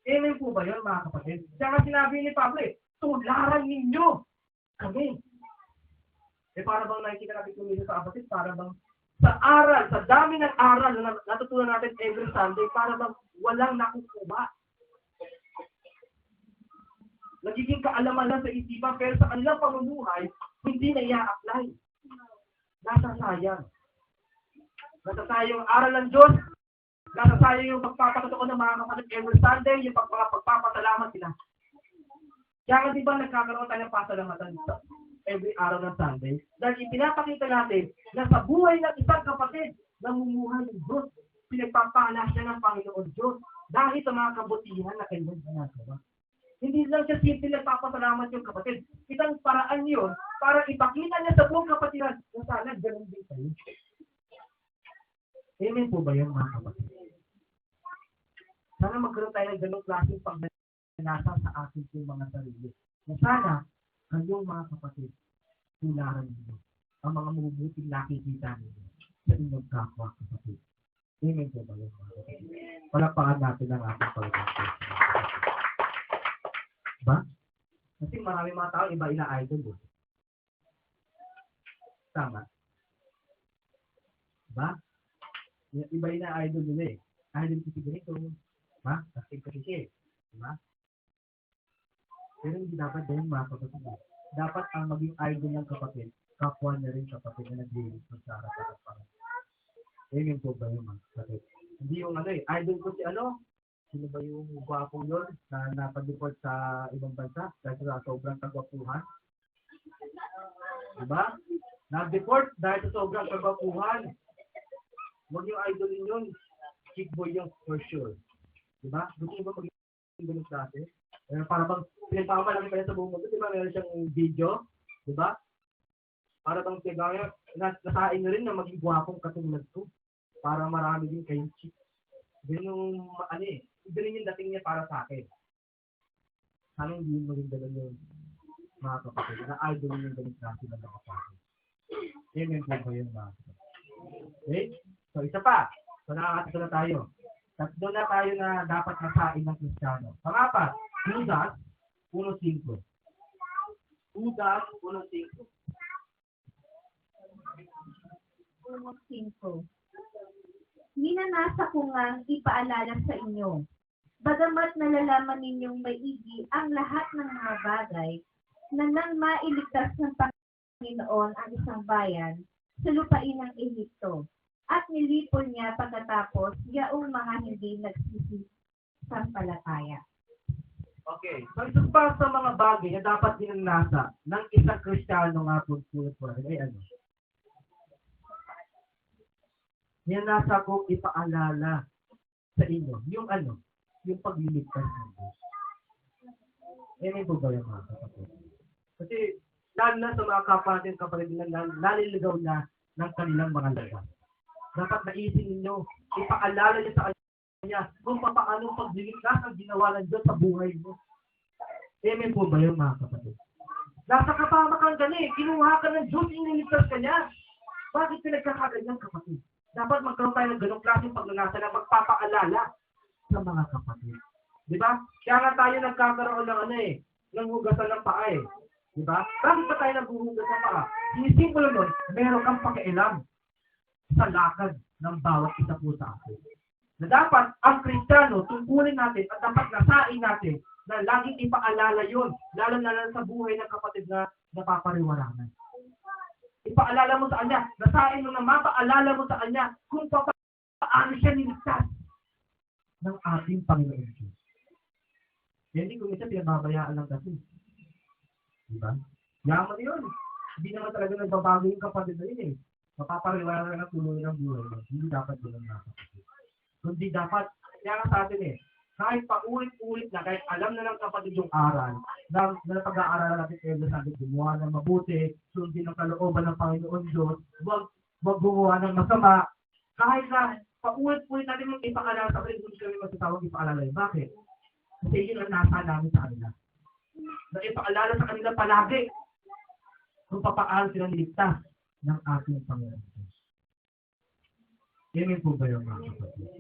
Speaker 1: Amen po ba yun, mga kapatid? Kaya sinabi ni Pablo, tularan ninyo kami. Para bang nakikita natin kumisa sa kapatid, para bang sa aral, sa dami ng aral na natutunan natin every Sunday, para bang walang nakukuha. Nagiging kaalaman lang sa isipan, pero sa kanilang pamumuhay, hindi na i-apply. Nasasayang. Nasasayang yung aral ng Diyos, nasasayang yung pagpapatotoo ng mga kapatid every Sunday, yung pagpapasalamat sila. Kaya nga diba nagkakaroon tayo ng pasalamatan every araw ng Sunday? Dahil ipinapakita natin na sa buhay ng isang kapatid, namumuhay ng Diyos, pinagpapalas niya ng Panginoon Diyos dahil sa mga kabutihan na kanyang ginagawa. Hindi lang siya simple nagpapasalamat yung kapatid. Isang paraan yun para ipakita niya sa buong kapatiran na sana ganun din kayo. Amen po ba yun mga kapatid? Sana magkaroon tayo ng ganung klaseng pagnanasa sa ating mga sarili. Na sana, kayong mga kapatid, tularan ninyo ang mga mabubuting nakikita ninyo sa inyong kapwa kapatid. Amen po ba yun mga kapatid? Palapakan natin ang ating Panginoon. Ba? Kasi marami mga tao iba ina-idol. Tama? Ba? Iba ina-idol nila eh. Idol kasi ganito. Ba? Kasi siya eh. Diba? Pero hindi dapat din mga kapatid. Dapat ang maging idol ng kapatid, kapwa na rin kapatid na nag-iilis sa harapan. Amen po ba yung mga kapatid? Hindi yung idol ko si sino ba yung gwapong yun na napadeport sa ibang bansa dahil sa sobrang kagwapuhan? Diba? Na-deport dahil sa sobrang kagwapuhan. Huwag yung idol yun. Chick boy yung for sure. Diba? Gusto mo ba maging ganun klase? Para bang pinagpamalaki pa niya sa buong mundo. Diba? Meron siyang video. Diba? Para bang pinagpamalaki, nasain na rin na maging gwapong katulad ko. Para marami din kayong chick. Ganun yung, ganun yung dating niya para sa akin. Sana hindi yung maging ganun yung mga kapatid. Na-idol yung ganun klase na nakapatid. Amen po ba yun mga kapatid? Okay? So, isa pa. So, nakakatito na tayo. Tatlo na tayo na dapat nasain ng Kristiyano. Pangapat, Judas 1:5. Judas 1:5.
Speaker 2: 1:5. Minanasa ko ngang ipaalala sa inyo. Bagamat nalalaman ninyong maigi ang lahat ng mga bagay na nang mailigtas ng Panginoon ang isang bayan sa lupain ng Ehipto at nilipon niya pagkatapos yaong mga hindi nagsisisampalataya.
Speaker 1: Okay. So, isa pa sa mga bagay na dapat dinanasa ng isang Kristiyano nga po ay Nasa ko ipaalala sa inyo yung yung pagliligtas ng Diyos. Amen po ba yung mga kapatid? Kasi lalo na sa mga kapatid na naliligaw na ng kanilang mga laga. Dapat naisip ninyo, ipaalala niyo sa kanya kung paano pagliligtas ang ginawa ng Diyos sa buhay mo. Amen po ba yung mga kapatid? Nasa kapamakan ka na kinuha ka ng Diyos, iniligtas ka niya. Bakit pinagkakaganyan kapatid? Dapat magkaroon tayo ng ganong klaseng pagnanasa na magpapaalala sa mga kapatid. Di ba? Kaya nga tayo nagkakaroon ng ng hugasan ng paa eh. Di ba? Bakit ba tayo naghuhugas ng paa? Sinisimbolo nun, meron kang pakialam sa lakad ng bawat isa po sa atin. Na dapat, ang Kristiyano, tungkulin natin at dapat nasain natin na laging ipaalala yun, lalo na sa buhay ng kapatid na napapariwaranan. Ipaalala mo sa kanya, nasain mo na mapaalala mo sa kanya kung paano siya niligtas ng ating Panginoon Diyos. Hindi kung isa pinababayaan lang kasi. Diba? Yaman yun. Hindi naman talaga nagbabago yung kapatid na yun eh. Mapapariwara ng tuloy ng buhay mo. Hindi dapat gano'n na kapatid. Kundi dapat, kaya nga sa atin kahit paulit-ulit na, kahit alam na ng kapatid yung aral, na pag-aaralan natin kayo sabi, gumawa ng mabuti, sundin ang kalooban ng Panginoon Diyos, wag gumawa ng masama, kahit na paulit-ulit natin yung ipaalala sa kanila, hindi kami masasawag ipaalala. Bakit? Kasi yun ang nasa namin sa kanila. Na ipaalala sa kanila palagi kung papaano sila niligtas ng ating Panginoon Diyos. Amen po ba yung mga kapatid?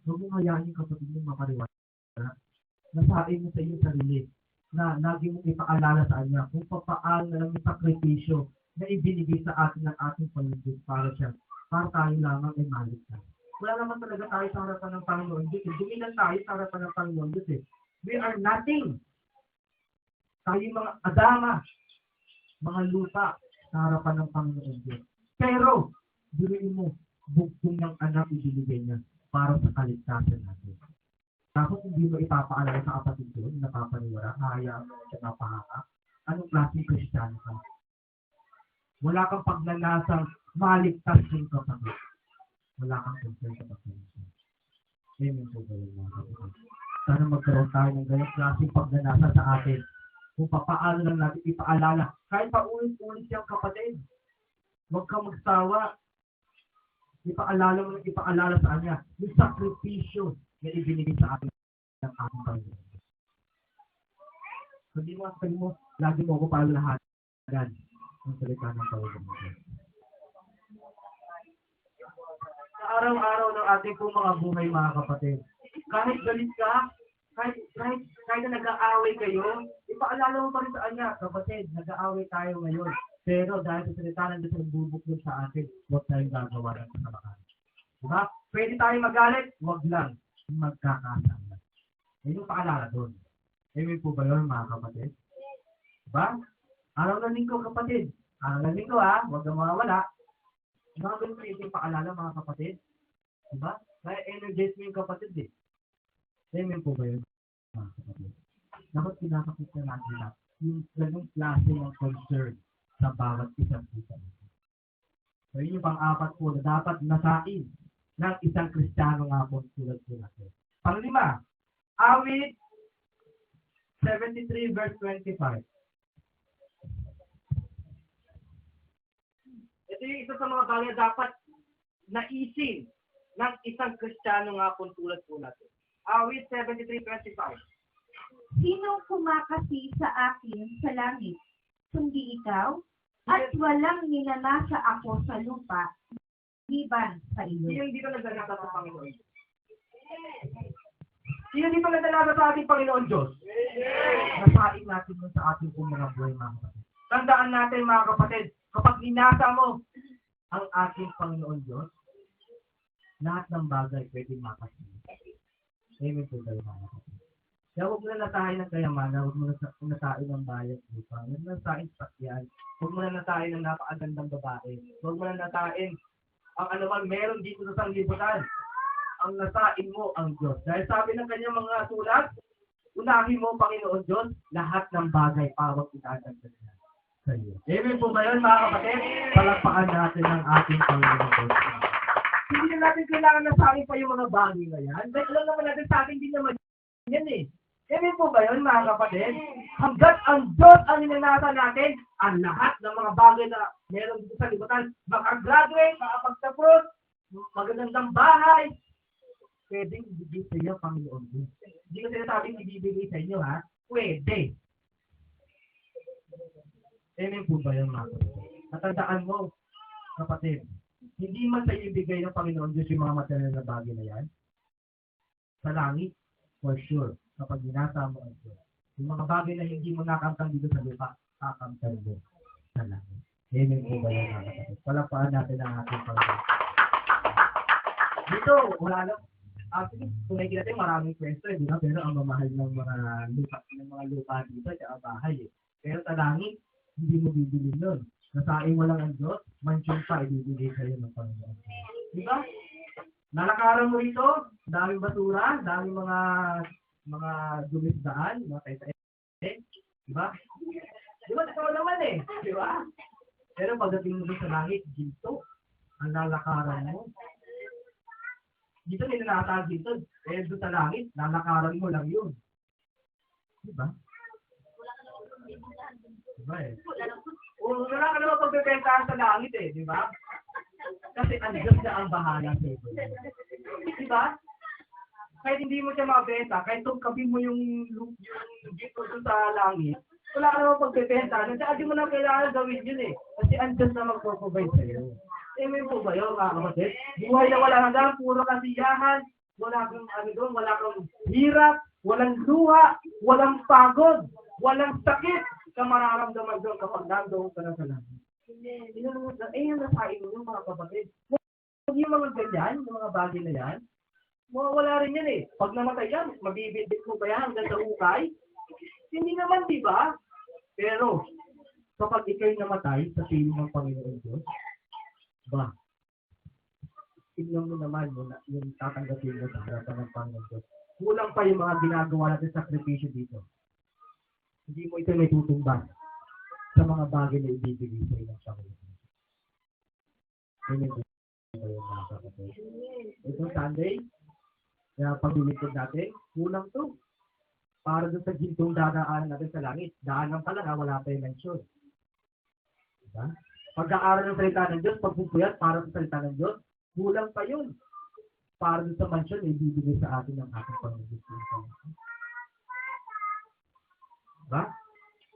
Speaker 1: Huwag mong hayaan yung kapatid mo makariwala. Nasain mo sa iyong sarili na lagi mong ipaalala sa kanya kung papaano na lang yung sakripisyo na ibinigay sa atin ng ating Panginoon para siya, para tayo lamang ay maligtas. Wala naman talaga tayo sa harapan ng Panginoon Diyos. Dumilan tayo sa harapan ng Panginoon Diyos eh. We are nothing. Tayo mga adama, mga lupa sa harapan ng Panginoon Diyos. Pero, dirin mo, bugtong ng anak ibinigay niya para sa kaligtasan natin. Tapos hindi mo ipapaalala sa kapatid ko, napapaniwara, hayaan mo siya napahaka. Anong klaseng Kristiyano ka? Wala kang pagnanasang maligtas yung kapatid. Wala kang concern sa kapatid. Amen po ba yung mga kapatid? Sana magkaroon tayo ng ganyan klaseng pagnanasa sa atin. Kung papaano lang natin ipaalala. Kahit paulit-ulit yung kapatid. Huwag kang magsawa. Ipaalala sa kanya. Yung sakripisyo na ibinigay sa atin ng ating Panginoon. Hindi mo sabi mo, lagi mo ako paalalahanan ng salita ng Panginoon. Sa araw-araw ng ating pong mga buhay, mga kapatid, kahit galit ka, kahit na nag-aaway kayo, ipaalala mo pa rin sa kanya, kapatid, nag-aaway tayo ngayon. Pero dahil sa salita ng Diyos ang bubuklod sa atin, huwag tayong gagawa ng kasamaan. Diba? Pwede tayong magalit, huwag lang magkakasama. Yan yung paalala doon. Amen po ba yun, mga kapatid? Diba? Araw ng linggo, kapatid. Araw ng linggo, huwag kang mawawala. Mga ganun yung paalala, mga kapatid. Diba? Kaya energize mo yung kapatid eh. Amen po ba yun, mga kapatid? Dapat pinapakita natin na yung ganung klase ng concern sa bawat isang isa. So yun yung pang-apat po na dapat nasain ng isang Kristiyano nga po tulad po natin. Pang-lima, awit 73 verse 25. Ito yung isa sa mga bagay dapat naisin ng isang Kristiyano nga po tulad po natin. Awit 73:25.
Speaker 2: Sinong kumakasi sa akin sa langit, kundi ikaw, at walang ninanasa ako sa lupa, liban sa iyo.
Speaker 1: Sino dito nagdalata sa Panginoon? Sino dito nagdalata sa ating Panginoon Diyos? Nasain natin yun sa ating mga buhay, mga kapatid. Tandaan natin, mga kapatid, kapag ninasa mo ang ating Panginoon Diyos, lahat ng bagay pwedeng makasama. Amen po tayo, mga kapatid. Kaya huwag mo na nasahin ng kayamanan, huwag mo na nasahin ng bayat lupa, huwag mo na nasahin sa sakyan, huwag mo na nasahin ng napakagandang babae, huwag mo na nasahin ang anuman meron dito sa sanglibutan. Ang nasain mo ang Diyos. Dahil sabi ng kanyang mga sulat, unahin mo, Panginoon Diyos, lahat ng bagay para itagagdag sa iyo. Amen po ba yun, mga kapatid? Palakpakan natin ang ating Panginoon Diyos. Hindi na natin kailangan nasahin pa yung mga bagay na yan. Dahil alam naman natin sa akin din naman yan eh. Amen po ba yun, mga kapatid? Hanggat ang Diyos ang ninanasa natin, ang lahat ng mga bagay na meron dito sa libutan, makagraduate, makapagtapos, magandang bahay, pwedeng ibigay sa iyo, Panginoon Diyos. Hindi ko sinasabing ibibigay sa inyo, ha? Pwede. Amen po ba yun, mga kapatid? Natandaan mo, kapatid, hindi man sa iyo ibigay ng Panginoon Diyos yung mga material na bagay na yan. Sa langit, for sure, kapag binasa mo ang Diyos. Yung mga bagay na hindi mo nakamtang dito sa lupa, kakamtang mo sa langit. Amen po ba yun, mga kapatid? Palakpakan natin ang ating Panginoon. Dito, wala lang. Actually, kung nakikita natin maraming pwesto, di ba? Pero ang mamahal ng mga lupa dito, at bahay eh. Pero sa langit, hindi mo bibili nun. Nasain mo lang ang Diyos, mansyon pa, ibibigay sa'yo ng Panginoon. Di ba? Nalakaran mo rito, daming basura, daming mga dumisdaan, mga kaisa-kaisa. Di ba? Di ba? Ito naman eh. Di ba? Pero pagdating mo sa langit, ginto, ang lalakaran mo. Dito ninanatag dito, eh doon sa langit, lalakaran mo lang yun. Di ba? Di ba eh? Wala ka naman pagbibentahan sa langit eh, di ba? Kasi ang Diyos na ang bahala sa iyo. Di ba? Kahit hindi mo siya mabenta, kahit tungkabin mo yung dito sa langit, wala ka naman pagbibentahan. Kasi mo na kailangan gawin yun eh. Kasi ang Diyos na mag-provide sa iyo. Amen po ba yun, mga kapatid? Buhay na wala hanggang, puro kasiyahan, wala kang wala kang hirap, walang luha, walang pagod, walang sakit ka mararamdaman doon kapag nandoon ka na sa langit. Yung nasain mo yung mga kapatid. Huwag yung mga ganyan, yung mga bagay na yan, wala rin yan eh. Pag namatay yan, mabibibit mo ba yan hanggang sa hukay? Hindi naman, di ba? Pero, kapag ikaw'y namatay sa piling ng Panginoon Diyos, ba, tignan mo naman yung tatanggapin mo sa harapan ng Panginoon Diyos. Kulang pa yung mga ginagawa natin sakripisyo dito. Hindi mo ito may tutumbas sa mga bagay na ibibigay sa ilang Panginoon. Amen. Itong Sunday, Kaya paglilingkod natin, kulang to. Para doon sa gintong dadaanan natin sa langit. Daanan pa lang, wala pa yung mention. Diba? Pagkaaral ng salita ng Diyos, pagpupuyat para sa salita ng Diyos, kulang pa yun. Para doon sa mansion, may bibigay sa atin ng ating Panginoon. Diba?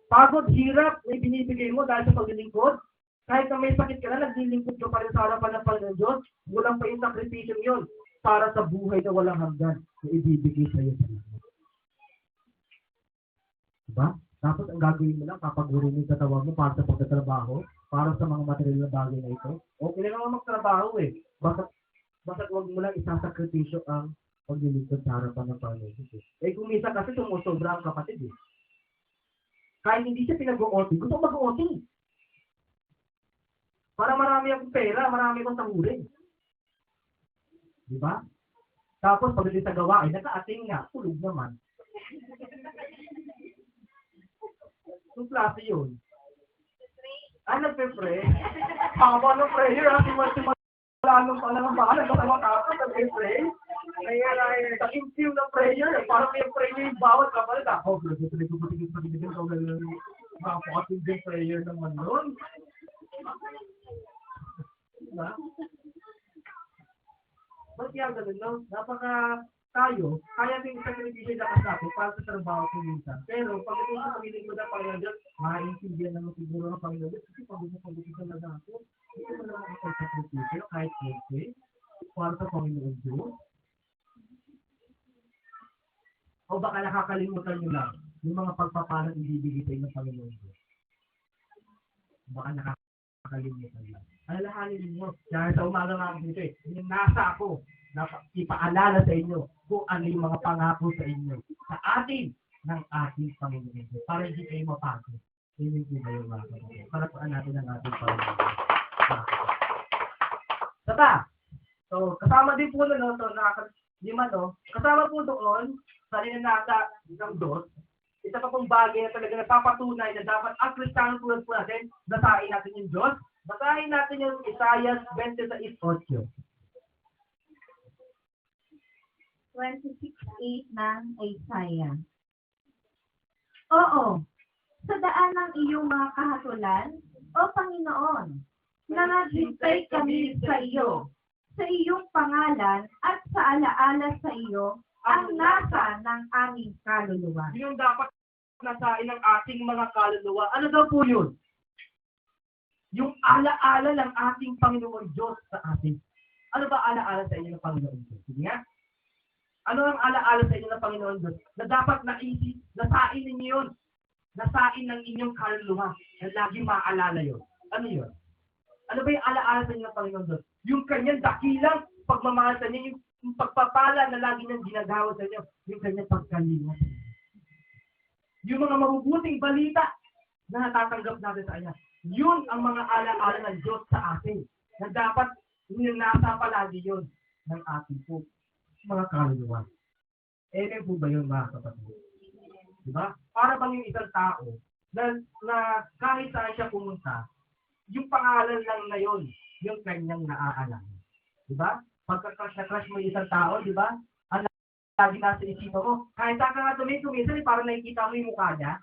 Speaker 1: Pagod, hirap, may binibigay mo dahil sa paglilingkod. Kahit na may sakit ka na, naglilingkod ka pa rin sa harapan ng Panginoon Diyos, kulang pa yung sakripisyo yun para sa buhay na walang hanggan na ibibigay sa iyo sa langit. Diba? Tapos ang gagawin mo lang, papagurin mo sa tawag mo para sa pagtatrabaho, para sa mga material na bagay na ito. Okay lang naman magtrabaho eh. Basta huwag mo lang isasakripisyo ang paglilingkod sa harapan ng Panginoon. Eh kung minsan kasi sumusobra ang kapatid eh. Kahit hindi siya pinag-o-OT, gusto ko mag-OT. Para marami akong pera, marami akong tahulin. Diba? Tapos pagdating sa gawain, naka-ating nga, tulog naman. Yung klase yun. Nagpe-pray. Haba ng prayer, ha? Simulanong pa lang ang bahala. Nagpapatapos, nagpe-pray. Kaya, sa-impute ng prayer, parang may prayer yung bawat kapalit. Ako, napakating din prayer naman nun. Diba? Ba't kaya ganun, no? Tayo, kaya din sa television na natin para sa trabaho ko minsan. Pero, pag ito sa pagiging ko na Panginoon Diyos, maintindihan naman siguro ng Panginoon Diyos kasi pag-usapan na ako, hindi ko naman ako sa television, kahit okay, para sa Panginoon Diyos. O baka nakakalimutan nyo lang yung mga pagpapalang ibibigay sa inyo ng Panginoon Diyos. Baka nakakalimutan lang. Alalahanin ninyo, dahil sa umaga nga dito eh, yung nasa ako, ipaalala sa inyo kung ano yung mga pangako sa inyo, sa atin, ng ating Panginoon Diyos. Para hindi kayo mapagod. Hindi ko ba yung mga kapatid? Para saan natin ang ating Panginoon Diyos. Saka, so, kasama din po no, kasama po doon, sa linanasa ng Diyos, isa pa pong bagay na talaga nagpapatunay na dapat ang Kristiyano tulad po natin, basahin natin yung Diyos, basahin natin yung Isaiah 26:8.
Speaker 2: 26:8 ng Isaiah. Oo, sa daan ng iyong mga kahatulan, O Panginoon, nangaghintay kami sa iyo, sa iyong pangalan at sa alaala sa iyo, ang nasa ng aming kaluluwa.
Speaker 1: Yung dapat nasain ng ating mga kaluluwa. Ano daw po yun? Yung alaala ng ating Panginoon Diyos sa atin. Ano ba alaala sa inyo ng Panginoon Diyos? Sige nga. Ano ang alaala sa inyo ng Panginoon Diyos? Na dapat nasain ninyo yun. Nasain ng inyong kaluluwa. Na lagi maaalala yun. Ano yun? Ano ba yung alaala sa inyo ng Panginoon Diyos? Yung kanyang dakilang pagmamahal sa inyo, yung pagpapala na lagi niyang ginagawa sa inyo, yung kanyang pagkalinga. Yung mga mabubuting balita na natatanggap natin sa kanya. Yun ang mga alaala ng Diyos sa atin. Na dapat nasa palagi yun ng ating po mga kaluluwa. Eh, po ba yun mga kapatid? Diba? Para bang yung isang tao na kahit saan siya pumunta, yung pangalan lang na yun, yung kanyang naaalala. Diba? Pagka-crush na crush mo yung isang tao, diba? Ang lagi nasa isipan mo, kahit saan ka nga tuminsan, parang nakikita mo yung mukha niya.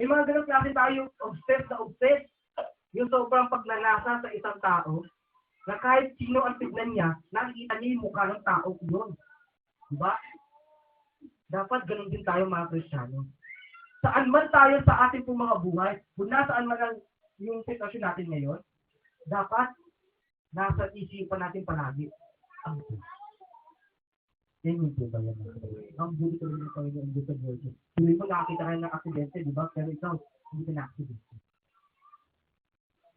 Speaker 1: May mga ganun kasi tayo, obsessed. Yung sobrang pagnanasa sa isang tao, na kahit sino ang tignan niya, nakikita niya yung mukha ng tao yun. Diba? Dapat ganun din tayo mga Kristiyano. Saan man tayo sa ating pong mga buhay, kung nasaan man yung sitwasyon natin ngayon, dapat nasa isipan natin palagi ang Diyos. Yan yung po ba yan? Ang buhay ko rin ng Panginoon Diyos sa buhay ko. Hindi mo nakakita kayo ng aksidente, di ba? Pero ikaw, hindi ka na-aksidente.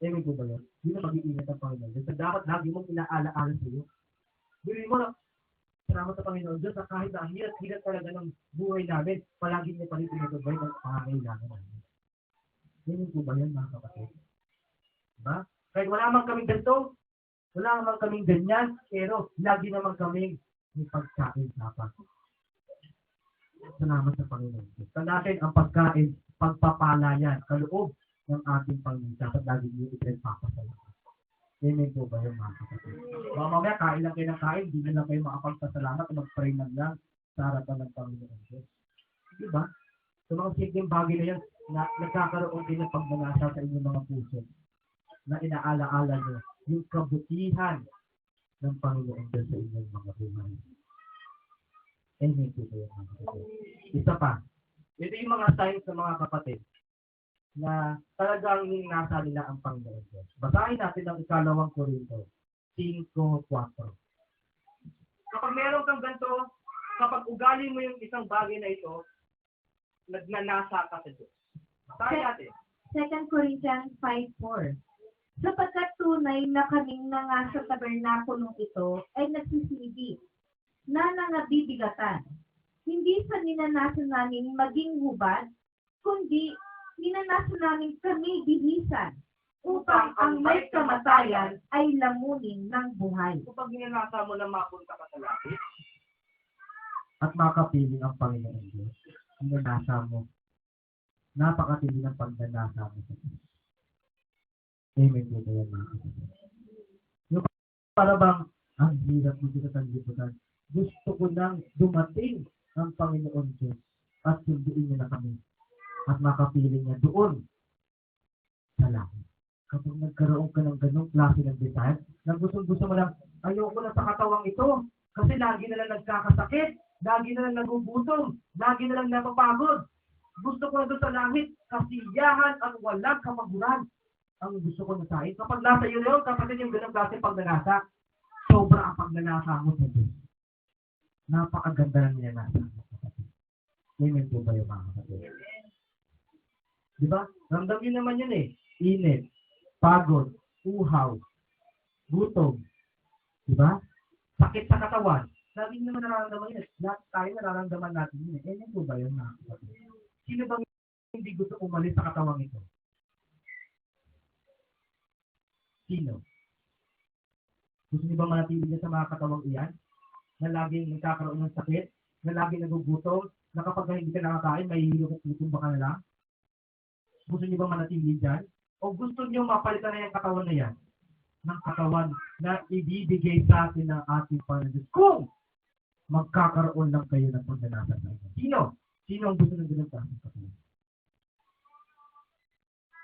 Speaker 1: Yan po ba yan? Hindi na mag-iingat ang Panginoon Diyos. Dapat lagi mong inaala-ala sa iyo. Hindi mo na, salamat sa Panginoon Diyos na kahit na hilat talaga ng buhay namin, palagi niya pa rin pinatubay ng pangangailangan namin. Yan po ba yan mga kapatid? Diba? Kahit wala naman kaming ganito, wala naman kaming ganyan, pero lagi naman kaming may pagkain dapat. Salamat sa Panginoon Diyos. Tandaan ang pagkain, pagpapala yan, kaloob ng ating Panginoon. Dapat lagi niyo ipinagpapasalamat. Amen po ba yung mga kapatid? Baka mamaya kain lang kayo ng kain, hindi na lang kayo makapagpasalamat o mag-pray man lang sa harapan ng Panginoon Diyos. Di ba? So mga simpleng bagay na yan, na nagkakaroon din ng pagmanasa sa inyong mga puso na inaala-ala nyo yung kabutihan ng Panginoon Diyos sa inyong mga buhay. Amen po ba yung mga kapatid? Isa pa, ito yung mga signs ng mga kapatid na talagang nasa nila ang Panginoon Diyos. Basahin natin ang 2 Korinto 5:4. Kapag meron kang ganito, kapag ugali mo yung isang bagay na ito, nagnanasa ka sa Diyos. Basahin natin.
Speaker 2: 2 Corinthians 5:4. Sapagkat tunay na kaming na nga sa tabernakulong ito ay nagsisilbi na nangabibigatan. Hindi sa ninanasan namin maging hubad, kundi ninanasan namin kami bihisan upang ang may kamatayan ay lamunin ng buhay.
Speaker 1: Kapag ninanasa mo na mapunta ka sa langit at makapiling ang Panginoon Diyos, ninanasa mo, napakatindi ng pagnanasa mo sa Diyos. Amen po ba yan, mga kapatid? Yung para bang ang hirap mo dito sa liputan, gusto ko nang dumating ang Panginoon Diyos at sunduin niya na kami at makapiling niya doon sa langit. Kapag nagkaroon ka ng ganong klase ng design, na gusto mo lang, ayoko na sa katawang ito, kasi lagi na lang nagkakasakit, lagi na lang nagugutom, lagi na lang napapagod. Gusto ko na doon sa langit, kasiyahan at walang kamaguran. Ang gusto ko na sa akin. Kapag nasa iyo yun, kapatid yung ganong klase pagnanasa, sobra ang pagnanasa mo sa Diyos. Napakaganda ng ninanasa mo, kapatid. Amen po ba yung mga kapatid? Diba? Ramdam yun naman yun eh. Init, pagod, uhaw, gutom. Diba? Sakit sa katawan. Lagi naman nararamdaman yun. Lahat tayo nararamdaman natin yun eh. Amen po ba yun, mga kapatid? Sino bang hindi gusto umalis sa katawang ito? Sino? Gusto niyo ba manatili niya sa mga katawang iyan? Na laging nagkakaroon ng sakit? Na laging nagugutom? Na kapag hindi ka nakakain, may hilok at gutom ba ka na lang? Gusto niyo ba manatili dyan? O gusto niyo mapalitan na yung katawan na yan? Ng katawan na ibibigay sa atin ng ating Panginoon kung magkakaroon lang kayo ng pagnanasa sa inyo. Sino? Sino ang gusto ng ganun sa ating katawan?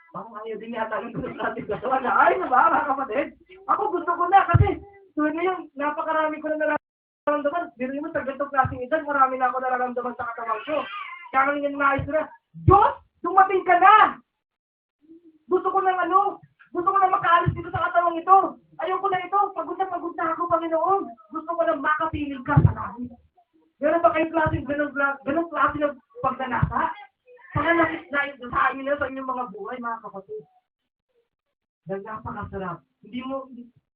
Speaker 1: Parang ayaw din yata ng gusto natin katawan na, ay na ba mga kapatid? Ako gusto ko na kasi tuwag ngayon, napakarami ko na nararamdaman. Biruin mo sa ganitong klaseng edad, marami na ako nararamdaman sa katawan ko. Kaya nga nga nais ko na, Diyos, dumating ka na! Gusto ko ng gusto ko na makaalis dito sa katawang ito. Ayoko na ito, pagod na ako, Panginoon. Gusto ko na makapiling ka sa langit. Meron ba kayong ganong klase ng pagnanasa? Panganakit na ito sa amin na sa inyong mga buhay, mga kapatid. Dahil napakasarap.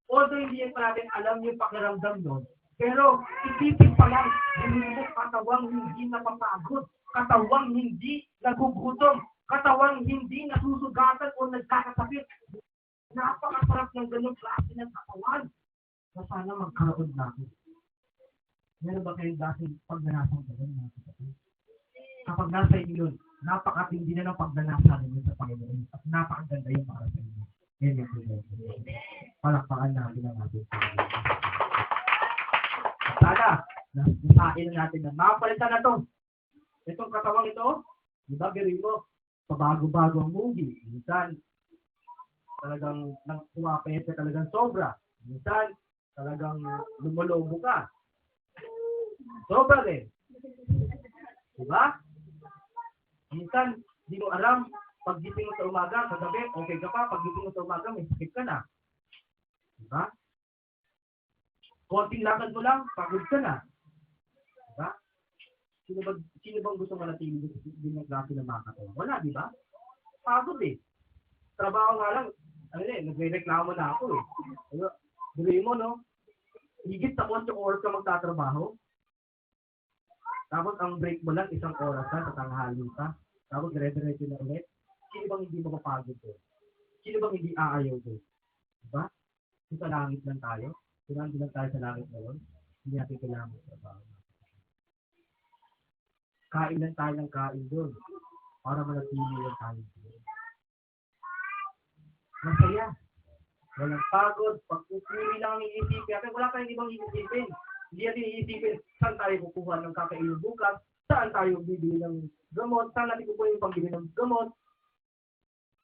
Speaker 1: Although hindi yan pa natin alam yung pakiramdam doon, pero isipin pa lang, hindi mo katawang hindi napapagod, katawang hindi nagugutom, katawang hindi nasusugatan o nagkakasakit. Napakasarap ng ganong klase ng katawan na sana magkaroon natin. Meron ba kayong klaseng pagnanasang gano'n, mga kapatid? Kapag nasa inyo yun, napakatindi na ng pagnanasa ninyo sa Panginoon at napakaganda yung para sa inyo. Yan yung Panginoon. Palakpakan natin ang ating Panginoon. Sana, nasain na natin na mapalitan na to. Itong katawang ito, di ba, birin mo, pabago-bago ang movie. Minsan, talagang pumapete talagang sobra. Minsan, talagang lumolobo ka. Sobra rin. Diba? Minsan, di mo alam, paggising mo sa umaga, kagabi, okay ka pa, paggising mo sa umaga, may sakit ka na. Diba? Konting lakad mo lang, pagod ka na. Diba? Sino bang gusto manatili din ng klase ng mga katawan? Wala, di ba? Pagod eh. Trabaho nga lang, nagre-reklamo na ako eh. Dili mo, no? Higit sa 8 oras ka magtatrabaho. Tapos ang break mo lang, 1 oras na, sa tanghali ka. Tapos dire-diretso na ulit. Sino bang hindi mapapagod doon? Sino bang hindi aayaw doon? Diba? Sa langit lang tayo. Kailangan lang tayo sa langit ngayon. Hindi natin kailangan magtrabaho. Kain lang tayo ng kain doon. Para manatili lang tayo doon. Masaya. Walang pagod, pagpupuri lang ang iisipin. Kasi wala tayong ibang iisipin. Hindi natin iisipin saan tayo kukuha ng kakainin bukas, saan tayo bibili ng gamot, saan natin kukuha yung pagbili ng gamot.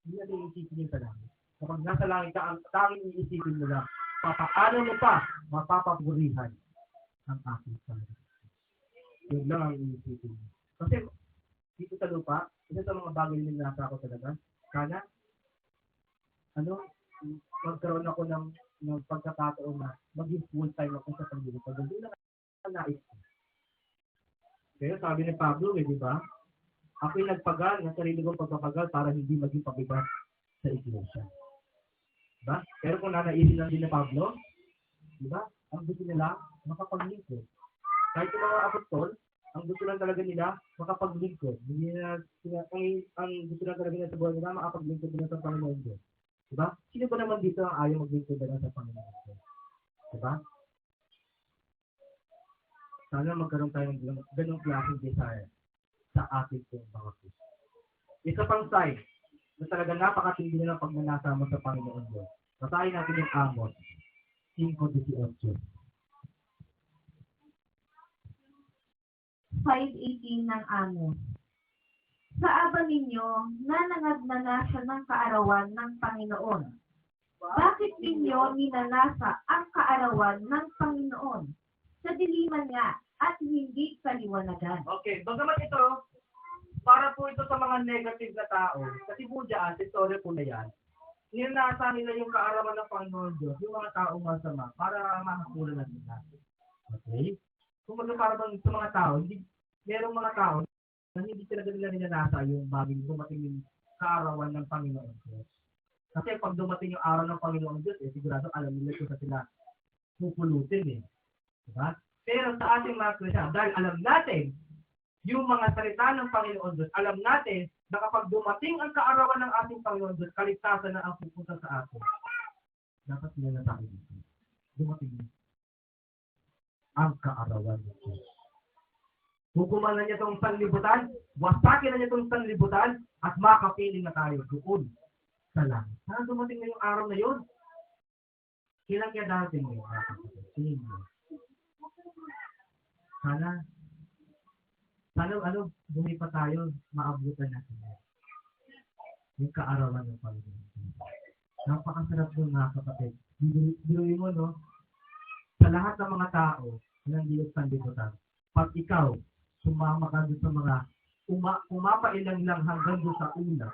Speaker 1: Hindi natin iisipin yung sa langit. Kapag nasa langit ka, ang tanging iisipin mo lang, papaano mo pa mapapapurihan ang aking Panginoon. Yun lang ang iisipin mo. Kasi dito sa lupa, isa sa mga bagay na nasa ako talaga, sana, magkaroon ako ng pagkakataon na maging full-time ako sa paglilipad. Doon lang ang nais ko. Pero sabi ni Pablo, di ba? Ako'y nagpagal ng sarili kong pagpapagal para hindi maging pabigat sa iglesia. Diba? Pero kung nanaisin lang din ni Pablo, di ba? Ang gusto nila, makapaglingkod. Kahit yung mga apostol, ang gusto lang talaga nila, makapaglingkod. Hindi na, ang gusto lang talaga nila sa buhay nila, makapaglingkod nila sa Panginoon Diyos. Diba? Sino ba naman dito ang ayaw maglingkod na sa Panginoon Diyos? Diba? Sana magkaroon tayo ng ganong klaseng desire sa ating mga Kristo. Isa pang sign na talaga napakatindi na ng pagnanasa mo sa Panginoon Diyos. Basahin natin yung Amos 5:18.
Speaker 2: 5:18 ng Amos. Sa aba ninyo, nanangagnanasa ng kaarawan ng Panginoon. Bakit ninyo ninanasa ang kaarawan ng Panginoon? Sa diliman nga at hindi kaliwanagan.
Speaker 1: Okay, bagamat ito, para po ito sa mga negative na tao, kasi po dyan, istorya po na yan, ninanasa nila yung kaarawan ng Panginoon Diyos, yung mga taong masama, para makakulan na nila. Okay? Kung para bang sa mga tao, hindi, merong mga tao na hindi talaga nila ninanasa yung bagay dumating yung kaarawan ng Panginoon Diyos. Kasi pag dumating yung araw ng Panginoon Diyos, sigurado alam nila kung sa sila pupulutin Diba? Pero sa ating mga Kristiyan, dahil alam natin yung mga salita ng Panginoon Diyos, alam natin na kapag dumating ang kaarawan ng ating Panginoon Diyos, kaligtasan na ang pupunta sa atin. Dapat nila na tayo dito. Dumating ang kaarawan ng Diyos. Hukuman na niya itong sanlibutan, wasakin na niya itong sanlibutan, at makapiling na tayo doon sa langit. Sana dumating na yung araw na yun. Kailan kaya darating mo yung araw? Tingin mo. Sana bumipa tayo, maabutan natin. Yung kaarawan ng Panginoon. Napakasarap nun mga kapatid. Biruin mo, no? Sa lahat ng mga tao, nandito sa sanlibutan, pag ikaw, sumama ka doon sa mga umapailang lang hanggang doon sa una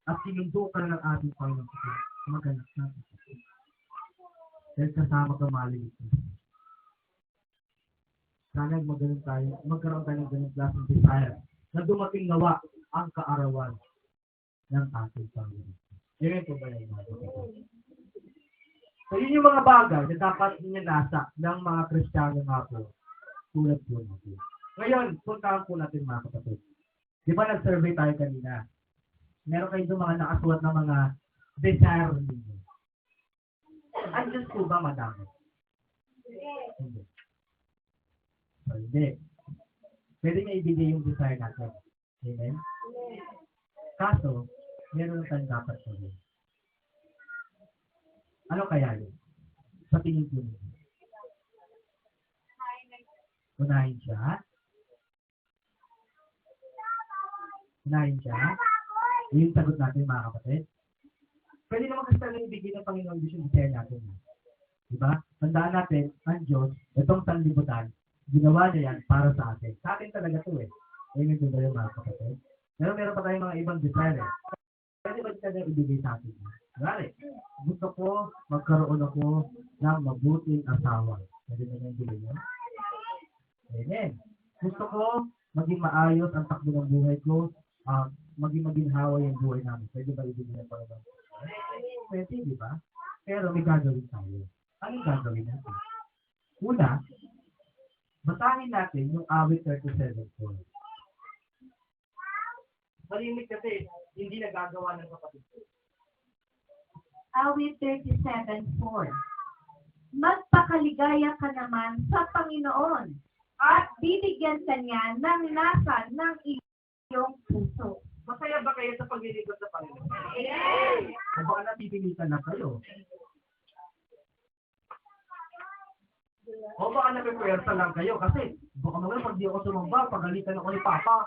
Speaker 1: at sinundo ka ng ating Panginoon, maganak natin. Dahil kasama ka maliit. Sana magkaroon tayo ng ganun klaseng desire na dumating nawa ang kaarawan ng ating Panginoon. Yan po ba yung mga kapatid? So yun yung mga bagay na dapat ninanasa ng mga Kristiyano nga po tulad po natin. Ngayon, puntahan po natin mga kapatid. Di ba nag-survey tayo kanina? Meron kayo doon mga nakasulat na mga desire ninyo. Andiyan po ba madami? Hindi. So, hindi. Pwede niya ibigay yung desire natin. Amen? Kaso, meron na tayong dapat sabihin. Ano kaya yun? Sa tingin po niyo. Unahin siya. Unahin siya. Yung sagot natin mga kapatid. Pwede naman kasi talagang ibigay ng Panginoon Diyos yung desire natin. Diba? Tandaan natin, ang Diyos, itong sanlibutan, ginawa niya yan para sa atin. Sa atin talaga ito Ayun yung ba yung mga kapatid? Pero meron pa tayong mga ibang desire Pwede ba talaga ibigay sa atin? Gari, gusto ko magkaroon ako ng mabuting asawa. Pwede na yung ibigay niyo? Amen. Gusto ko maging maayos ang takbo ng buhay ko, maging hawa yung buhay namin. Pwede ba ibigay ng Panginoon? Pwede, di ba? Pero may gagawin tayo. Anong gagawin natin? Una, basahin natin yung awit 37:4. Malimit kasi, hindi nagagawa ng kapatid ko.
Speaker 2: Awit 37:4. Magpakaligaya ka naman sa Panginoon at bibigyan ka niya ng nasa ng iyong puso.
Speaker 1: Masaya ba kayo sa paglilingkod sa Panginoon? Yes! O baka napipilitan na kayo. O baka napipuwersa lang kayo kasi baka mamaya pag di ako sumamba, pagalitan ako ni Papa.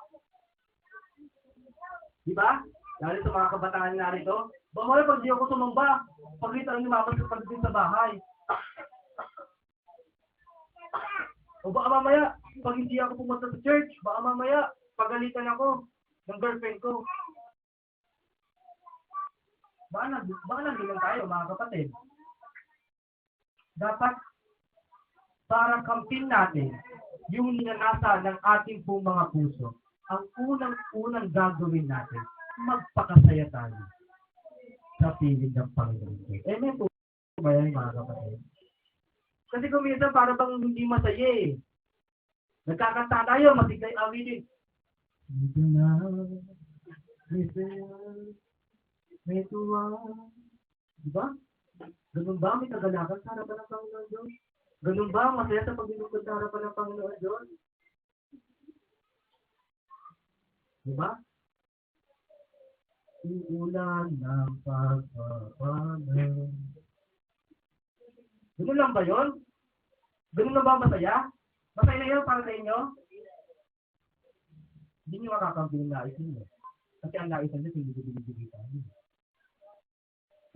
Speaker 1: Di ba? Lalo sa mga kabataan narito, baka mamaya pag di ako sumamba, pagalitan ni Mama sa pagdating sa bahay. O baka mamaya, pag hindi ako pumunta sa church, baka mamaya, pagalitan ako ng girlfriend ko. Baka nandun tayo, mga kapatid. Dapat, para kamtin natin, yung ninanasa ng ating pong mga puso, ang unang gagawin natin, magpakasaya tayo sa piling ng Panginoon. Amen po ba yan, mga kapatid? Kasi kung minsan, para bang hindi masaya eh. Nagkakanta tayo, masigay awitin. Dito na, may tuwa. Diba? Ganun ba? May kagalakan sa harapan ng Panginoon Diyos? Ganun ba? Masaya sa paglilingkod sa harapan ng Panginoon Diyos? Diba? Uulan ng pagpapalang. Ganun lang ba yun? Ganun lang ba masaya? Masaya na yun para sa inyo? Hindi nyo makakampi yung naisin nyo. Kasi ang naisin nyo, hindi bibigay tayo.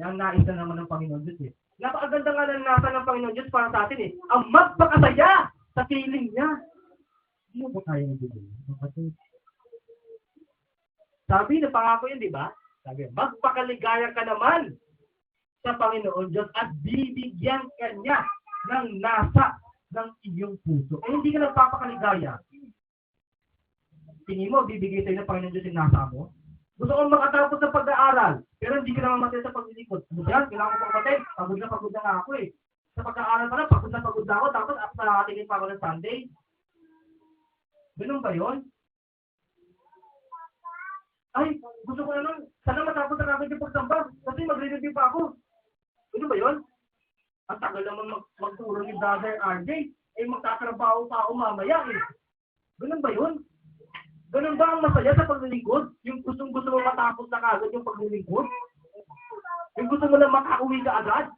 Speaker 1: Ang naisin naman ng Panginoon Diyos eh. Napakaganda nga ng nasa ng Panginoon Diyos para sa atin eh. Ang magpakasaya sa feeling niya. Hindi mo ba kaya nabigay? Sabi na pangako yun, di ba? Sabi, magpakaligaya ka naman sa Panginoon Diyos at bibigyan ka niya ng nasa ng iyong puso. Eh, hindi ka nagpapakaligaya. Tingin mo, bibigay sa'yo ng Panginoon Diyos yung nasa mo? Gusto kong makatapos sa pag-aaral, pero hindi ka naman matay sa paglilikod. Ano yan? Kailangan ko kapatid. Pagod na nga ako eh. Sa pag-aaral pa lang, pagod na ako. Tapos tingin pa ako ng Sunday. Ganun ba yun? Ay, gusto ko na nun. Sana matapos na kagad yung pagsamba. Kasi magre-review pa ako. Ganun ba yun? Ang tagal naman magturo ni Brother RJ. Eh, magtatrabaho pa ako mamaya eh. Ganun ba yun? Ganun ba ang masaya sa paglilingkod? Yung gusto mo matapos na kagad yung paglilingkod? Yung gusto mo lang makauwi ka agad?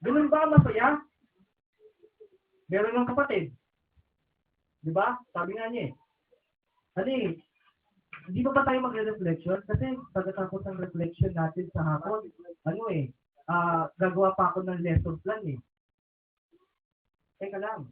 Speaker 1: Ganun ba ang masaya? Meron ng kapatid. Di ba? Sabi nga niya eh. Hindi ba tayo magre-reflection? Kasi pagkatapos ng reflection natin sa hapon, gagawa pa ako ng lesson plan eh. Teka lang.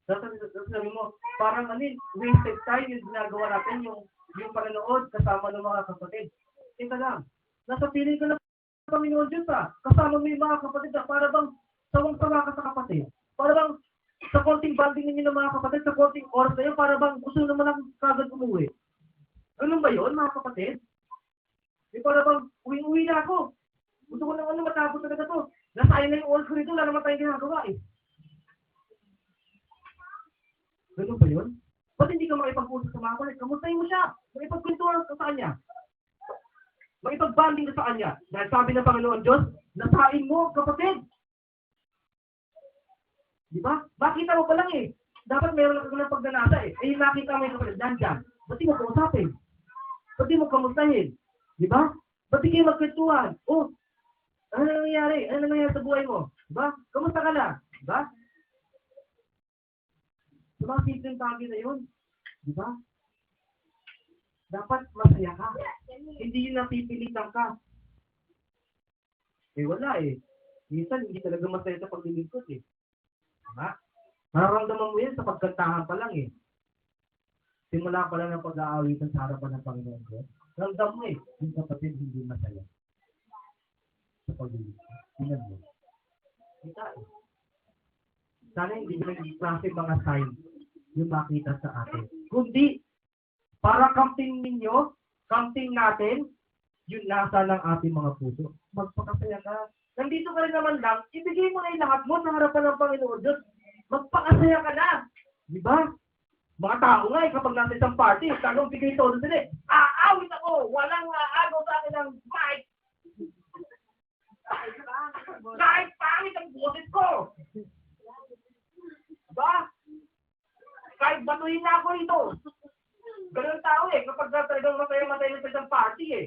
Speaker 1: Sabi mo, parang wasted time yung ginagawa natin, yung panonood kasama ng mga kapatid. Teka lang, nasa piling ka na Panginoon Diyos kasama mo yung mga kapatid para bang sawang-sawa ka sa kapatid. Para bang sa konting banding ninyo ng mga kapatid, sa konting oras na yun, para bang gusto naman lang kagad umuwi. Ganun ba yun, mga kapatid? Para bang uwi-uwi na ako. Gusto ko lang matapos na to. Nasayang na yung oras ko rito, wala naman tayong ginagawa eh. Ganun ba yun? Ba't hindi ka makipag-usap sa mga kapatid? Kamustahin mo siya. Makipagkwentuhan ka sa kanya. Makipag-banding ka sa kanya. Dahil sabi ng Panginoon Diyos, nasain mo, kapatid. Di ba? Makita mo pa lang eh. Dapat meron ka ng pagdanasa eh. Eh, nakita mo yung kapatid dyan. Ba't di mo kausapin? Ba't di mo kamustahin? Di ba? Ba't di kayo magkwentuhan? Oh, ano nangyayari? Ano nangyayari sa buhay mo? Di ba? Kamusta ka na? Di ba? Sa mga simpleng bagay na yun. Di ba? Dapat masaya ka. Hindi yung napipilitan ka. Eh wala eh. Minsan hindi talaga masaya sa paglilingkod eh. Diba? Nararamdaman mo yan sa pagkantahan pa lang eh. Simula pa lang ng pag-aawitan sa harapan ng Panginoon ko. Ramdam mo eh, yung kapatid hindi masaya. Sa paglilingkod. Tingnan mo. Kita eh. Sana hindi mo klase mga sign yung makita sa atin. Kundi, para kamting ninyo, kamting natin, yung nasa ng ating mga puso. Magpakasaya ka. Nandito ka rin naman lang, ibigay mo na yung lahat mo sa harapan ng Panginoon Diyos. Magpakasaya ka na. Di ba? Mga tao nga eh, kapag nasa isang party, talagang bigay todo sila eh. Aawit ako! Walang aagaw sa akin ng mic! Kahit pangit ang boses ko! Diba? Kahit batuhin na ako rito. Ganun tao eh, kapag talagang masaya-masaya sa isang party eh.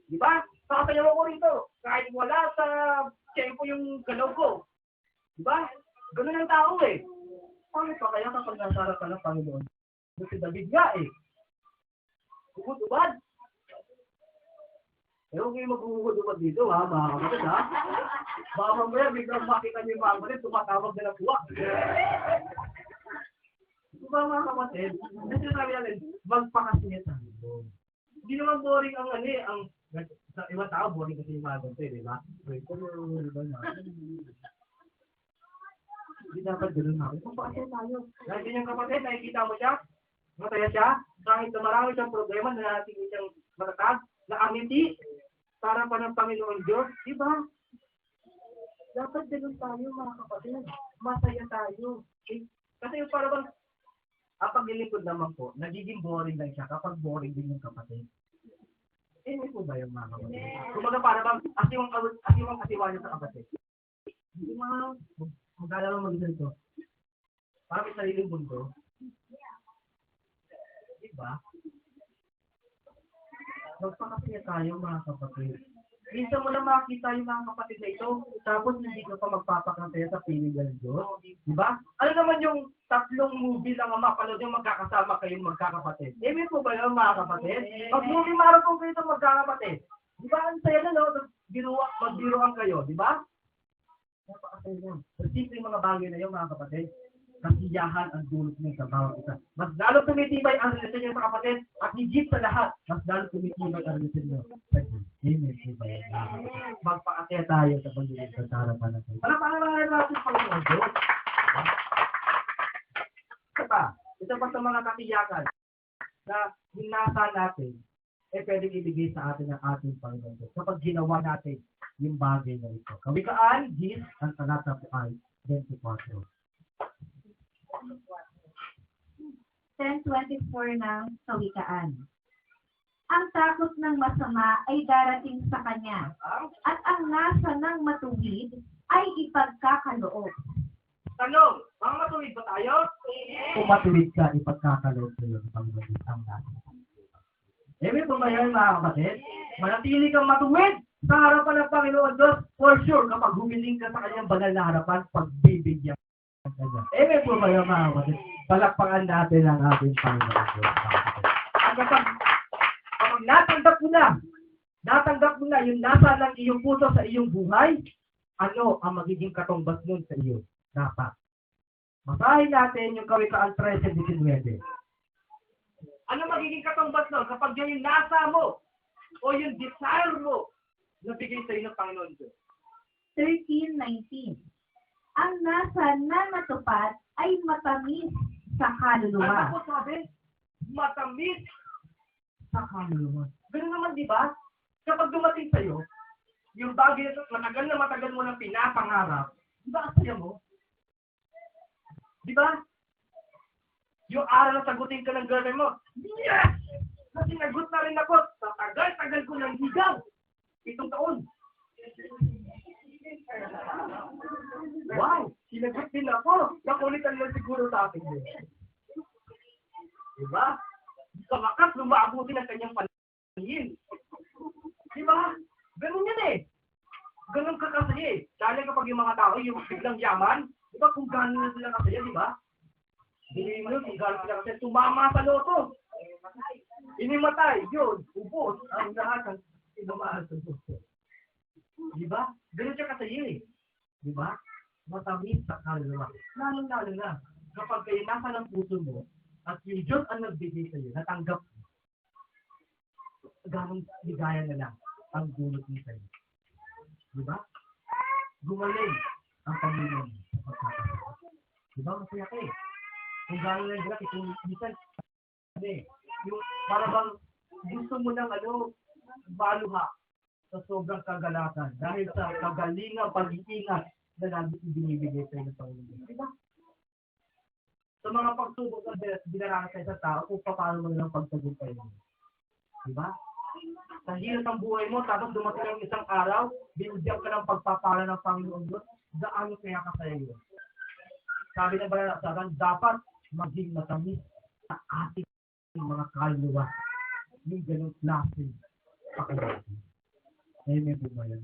Speaker 1: Diba? Sasayaw ako rito. Kahit wala sa tempo yung galaw ko. Diba? Ganun ang tao eh. Paano pa kaya kapag nasa harap ka ng Panginoon? Si David nga eh. Ubod-ubad. Eh, huwag kayo mag-ubod-ubad dito ha, mga kapatid ha. Baka mamaya biglang makita niyo yung mga kapatid, tumatawag na ng buwak. Diba mga kapatid? Kasi sabi natin, magpakasingit tayo. Hindi naman boring ang ano eh, ang sa ibang tao boring kasi yung mga ganito eh, di ba? Hindi dapat gano'n namin. Magpakasingit tayo. Dahil din yung kapatid, nakikita mo siya, mataya siya, kahit na marami siyang problema na natin siyang matatag, na amiti, para pa ng Panginoon Diyos, di ba? Dapat gano'n tayo mga kapatid. Masaya tayo. Okay? Kasi yung parang ang paglilingkod naman po, nagiging boring lang siya kapag boring din yung kapatid. Eh, may po ba yung mga kapatid? Kumbaga para bang asiwang asiwanya sa kapatid. Hindi mga magdala mo mag-ganito. Para may sariling mundo. Diba? Magpakasaya tayo mga kapatid. Minsan mo lang makita yung mga kapatid na ito, tapos hindi ka pa magpapakasaya sa piling ng Diyos. Diba? Ano naman yung tatlong movie lang ang mapanood yung magkakasama kayong magkakapatid? Eh, may po ba yun mga kapatid? Mag-movie marathon kayo itong magkakapatid. Diba? Ang saya na, no? Magbiruan kayo. Diba? Napakasaya yan. Simple yung mga bagay na yun mga kapatid. Kasiyahan ang dulot niya sa bawat isa. Mas lalo tumitibay ang relasyon niyo sa kapatid at higit sa lahat, mas lalo tumitibay ang relasyon niyo sa Diyos. Amen. Magpakasaya tayo sa pagiging sa harapan natin. Para natin Panginoon Diyos. Ito pa sa mga katiyakan na hinasa natin eh pwedeng ibigay sa atin ng ating Panginoon Diyos kapag ginawa natin yung bagay na ito. Kawikaan, gis, ang talata po ay 24.
Speaker 2: 10:24 ng Kawikaan. Ang takot ng masama ay darating sa kanya, at ang nasa ng matuwid ay ipagkakaloob.
Speaker 1: Tanong, mga matuwid ba tayo? Kung matuwid ka, ipagkakaloob sa iyo ng Panginoon ang nasa. Eh, may pumayan mga kapatid, manatili kang matuwid sa harapan ng Panginoon Diyos, for sure, kapag humiling ka sa kanyang banal na harapan, pagbibigyan ka niya. Eh, may pumayan mga kapatid, palakpakan natin ang ating Panginoon Diyos. At kapag natanggap mo na yung nasa ng iyong puso sa iyong buhay, ano ang magiging katumbas nun sa iyo? Dapat. Basahin natin yung Kawikaan 13:19. Ano magiging katumbas nun kapag yung nasa mo o yung desire mo na bigay sa iyo ng Panginoon Diyos?
Speaker 2: 13:19. Ang nasa na natupad ay matamis sa kaluluwa.
Speaker 1: Ano po sabi? Matamis sa kaluluwa. Ganun naman, di ba? Kapag dumating sa'yo, yung bagay na matagal mo nang pinapangarap, di ba ang saya mo? Di ba? Yung araw na sagutin ka ng girlfriend mo, yes! Kasi nagot na rin ako sa tagal-tagal ko ng higaw. 7 taon. Wow! Sinagot din ako. Nakulitan lang siguro sa akin. Diba? Sa wakas, lumaabuti ng kanyang paningin. Diba? Ganun yan eh. Ganun ka kasi eh. Dahil kapag yung mga tao, yung biglang yaman, diba kung gano'n na sila kasi, diba? Hindi mo yun, kung gano'n sila kasi, tumama sa loto. Inimatay, yun, ubos, ang lahat ng inumaan sa loto. Diba? Ganun siya kasi eh. Diba? Matamis sa kaluluwa. Lalo na, kapag kayo nasa ng puso mo, at yung Diyos ang nagbigay sa iyo, natanggap mo, ganong ligaya na lang ang dulot niya sa iyo. Diba? Gumaling ang Panginoon sa pagkakasama. Diba? Masaya ka eh. Kung gano'n lang grabe, kung minsan, yung parang gusto mo ng maluha sa sobrang kagalatan dahil sa kagalingang pag-iingat na namin ibinibigay sa iyo ng Panginoon. Diba? Sa mga pagsubok na dinaranas sa isang tao, kung paano mo nilang pagtagumpay mo. Diba? Sa hirap ng buhay mo, tapos dumating ang isang araw, binigyan ka ng pagpapala ng Panginoon Diyos, gaano kaya ka sa iyo? Sabi ng banal na kasabihan, dapat maging matamis sa ating mga kaluluwa. Yung ganong klase pakilala. Amen po ba yan?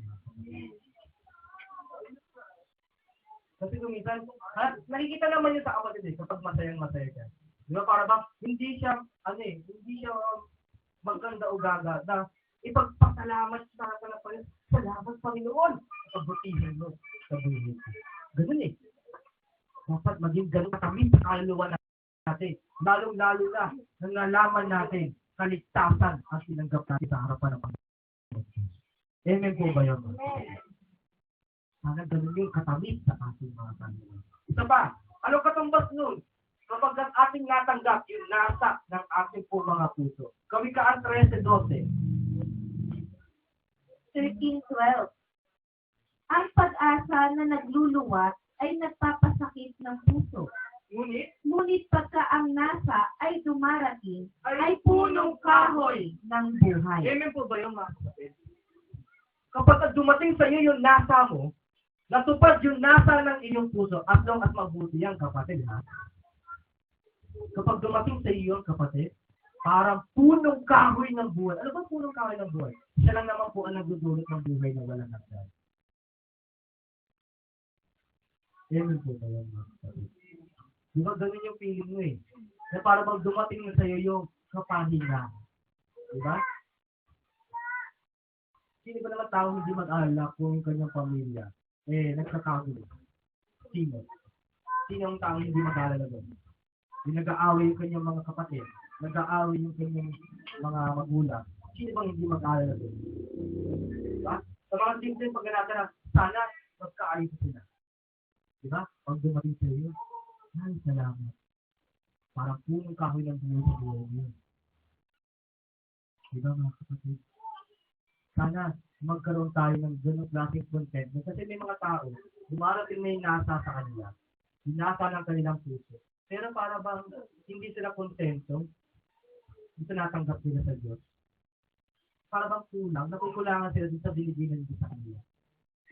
Speaker 1: minsan, nakikita naman yun sa kapatid eh, kapag masayang-masaya ka. Di ba, para bang, hindi siya maganda o gaga, na ipagpasalamat sa akin na Panginoon. Salamat, Panginoon. Pagbutihin mo sa buhay ko. Ganun eh. Dapat maging ganun katamis sa kaluluwa natin. Lalong-lalo na, nang nalaman natin, kaligtasan ang tinanggap natin sa harapan ng Panginoon. Amen po ba yun? Sana ganun yung katamis sa ating mga Panginoon. Isa pa, anong katumbas nun? Kapag ang ating natanggap, yung nasa ng ating po mga puso. Kawikaan 13:12.
Speaker 2: 13:12. Ang pag-asa na nagluluwat ay nagpapasakit ng puso. Ngunit pagka ang nasa ay dumarating, ay punong kahoy ng buhay.
Speaker 1: Amen po ba yung mga kapatid? Kapag dumating sa iyo yung nasa mo, natupad yung nasa ng iyong puso, as long as mabuti yan, kapatid, ha? Kapag dumating sa iyo yung kapatid, parang punong kahoy ng buhay. Ano ba punong kahoy ng buhay? Siya lang naman po ang nagdudulot ng buhay na walang hanggan. Amen po ba yung mga kapatid? Di ba ganun yung feeling mo eh? Na para bang dumating na sa'yo yung kapahinga. Di ba? Sino ba naman tao hindi mag-alala kung yung kanyang pamilya nagkakagulo? Sino? Sino ang tao hindi mag-alala doon? Yung nag-aaway yung kanyang mga kapatid, nag-aaway yung kanyang mga magulang. Sino bang hindi mag-alala doon? Diba? Sa mga simple pag-ganatan na sana magkaayos sila. Diba? Pag dumating sa iyo, ay, salamat. Parang punong kahoy ng buhay sa buhay niyo. Diba mga kapatid? Sana magkaroon tayo ng ganong klaseng content. Kasi may mga tao, dumarating may nasa sa kanila. Nasa ng kanilang puso. Pero para bang hindi sila kontento, hindi natanggap nila sa Diyos. Para bang kulang, nakukulangan sila sa binigyan nila sa kanila.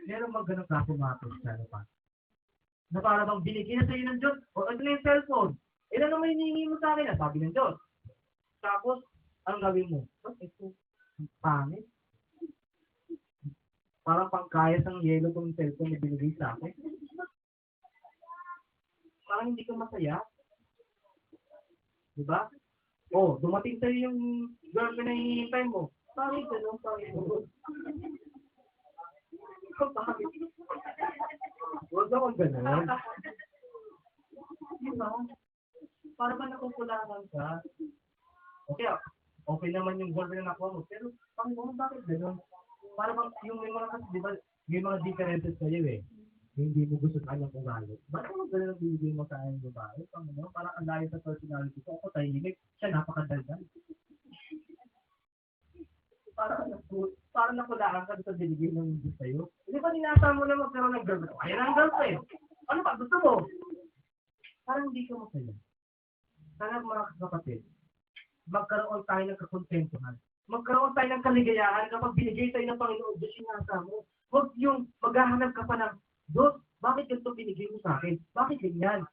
Speaker 1: Meron mag ganong klaseng mga Kristiyano pa. Na para bang binigyan na sa iyo ng Diyos, o ito na yung cellphone. Ilan naman hinihingi mo sa akin, sabi ng Diyos. Tapos, anong gawin mo? Ito, ang pangit. Parang pangkayas ng yelo kung cellphone na binigay sa akin. Parang hindi ka masaya. Diba? Oh, dumating sa'yo yung girlfriend na hihintay mo. Bakit ganun? Bakit ganun? Huwag naman ganun. Diba? Para ba nakukulangan ka? Okay naman yung girlfriend na nakuha mo. Pero, Panginoon, bakit ganun? Para bang yung may mga kasi, di ba, may mga differences kayo eh. Hindi mo gusto sa kanyang ugali. Ba't mo ganun ang bibigay mo sa kanyang babae? Panginoon, parang ang layo sa personality ko. Ako tahimik, siya napakadaldal. Parang nakulaan ka sa binigay ng Diyos sa'yo. Hindi ba ninasa mo na magkaroon ng girlfriend? Ayan ang girlfriend. Ano ba? Gusto mo? Parang hindi ka masaya. Sana mga kapatid, magkaroon tayo ng kakontentuhan. Magkaroon tayo ng kaligayahan kapag binigay tayo ng Panginoon Diyos yung nasa mo. Huwag yung maghahanap ka pa ng Diyos, bakit ganito binigay mo sa akin? Bakit ganyan?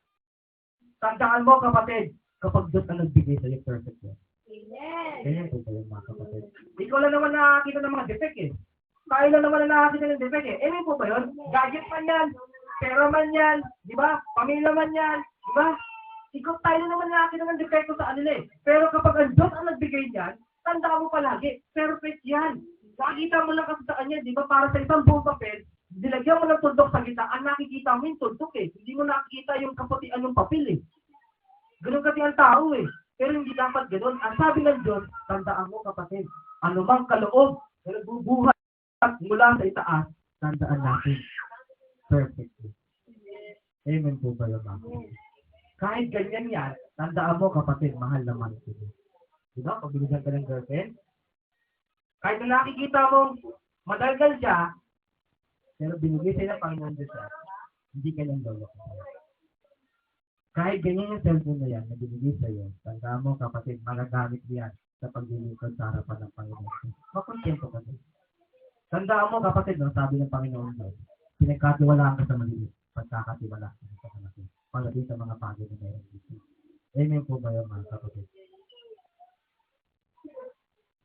Speaker 1: Tandaan mo kapatid, kapag Diyos ang nagbigay sa'yo, perfect yan.
Speaker 2: Amen.
Speaker 1: Ganyan po kayo mga kapatid. Ikaw lang naman nakakita ng mga defect eh. Tayo lang naman nakakita ng defect eh. Amen po ba yun? Gadget man yan, pera man yan, di ba? Pamilya man yan, di ba? Ikaw tayo naman nakakita ng defecto sa kanila eh. Pero kapag ang Diyos ang nagbigay niyan, tandaan mo palagi, perfect yan. Nakikita mo lang kasi sa kanya, di ba? Para sa isang buong papel, dilagyan mo ng tuldok sa gitna, ang nakikita mo yung tuldok eh. Hindi mo nakikita yung kapatian ng papel eh. Ganun kasi ang tao eh. Pero hindi dapat ganun. Ang sabi ng Diyos, tandaan mo kapatid, anumang kaloob na nagbubuhat mula sa itaas, tandaan natin. Perfect. Amen po ba yung mga? Kahit ganyan yan, tandaan mo kapatid, mahal naman ito. Diba? Pag binigyan ka ng girlfriend, kahit na nakikita mong madalgal siya, pero binigay sa'yo ng Panginoon Diyos siya, hindi ka nang gawin. Kahit ganyan yung cellphone na yan, na binigay sa'yo, tandaan mo kapatid, magagamit yan sa paglilingkod sa harapan ng Panginoon. Makontento ka din. Tandaan mo kapatid, no, sabi ng Panginoon Diyos, pinagkatiwalaan ka sa maliit, pagkakatiwalaan ka sa malaki, pagdating sa mga bagay na mayroon dito. Amen po ba yung mga kapatid?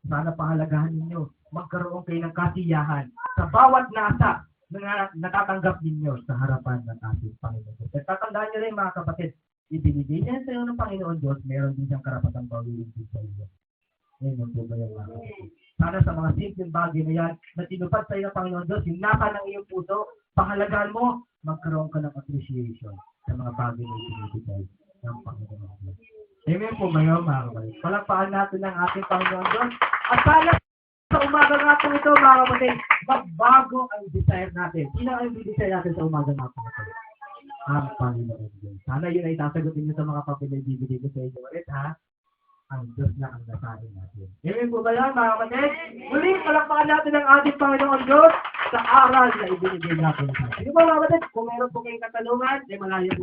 Speaker 1: Sana pahalagahan ninyo, magkaroon kayo ng kasiyahan sa bawat nasa na natatanggap ninyo sa harapan ng ating Panginoon Diyos. At tatandaan nyo rin mga kapatid, ibinigay niya sa iyo ng Panginoon Diyos, meron din siyang karapatang bawiin din sa iyo. Ngayon po ba yung mga kapatid? Sana sa mga simpleng bagay na yan, na tinupad sa iyo ng Panginoon Diyos, hinaka ng iyong puso, pahalagaan mo, magkaroon ka ng appreciation sa mga bagay na ibinibigay ng Panginoon Diyos. Amen po ngayon mga kapatid. Palakpakan natin ang ating Panginoon Diyos. At sana sa umaga nga po ito mga kapatid, magbago ang desire natin. Sino ang desire natin sa umaga nga po ito? Ang Panginoon Diyos. Sana yun ay sasagutin niyo sa mga papilay-bibigay ko sa inyo ulit ha. Ang Diyos na ang nasabi natin. Amen po ba yan mga kapatid? Muling palakpakan natin ang ating Panginoon Diyos sa aral na ibinigay natin sa atin. Sige po mga kapatid, kung meron po kayong katanungan, ay malayo po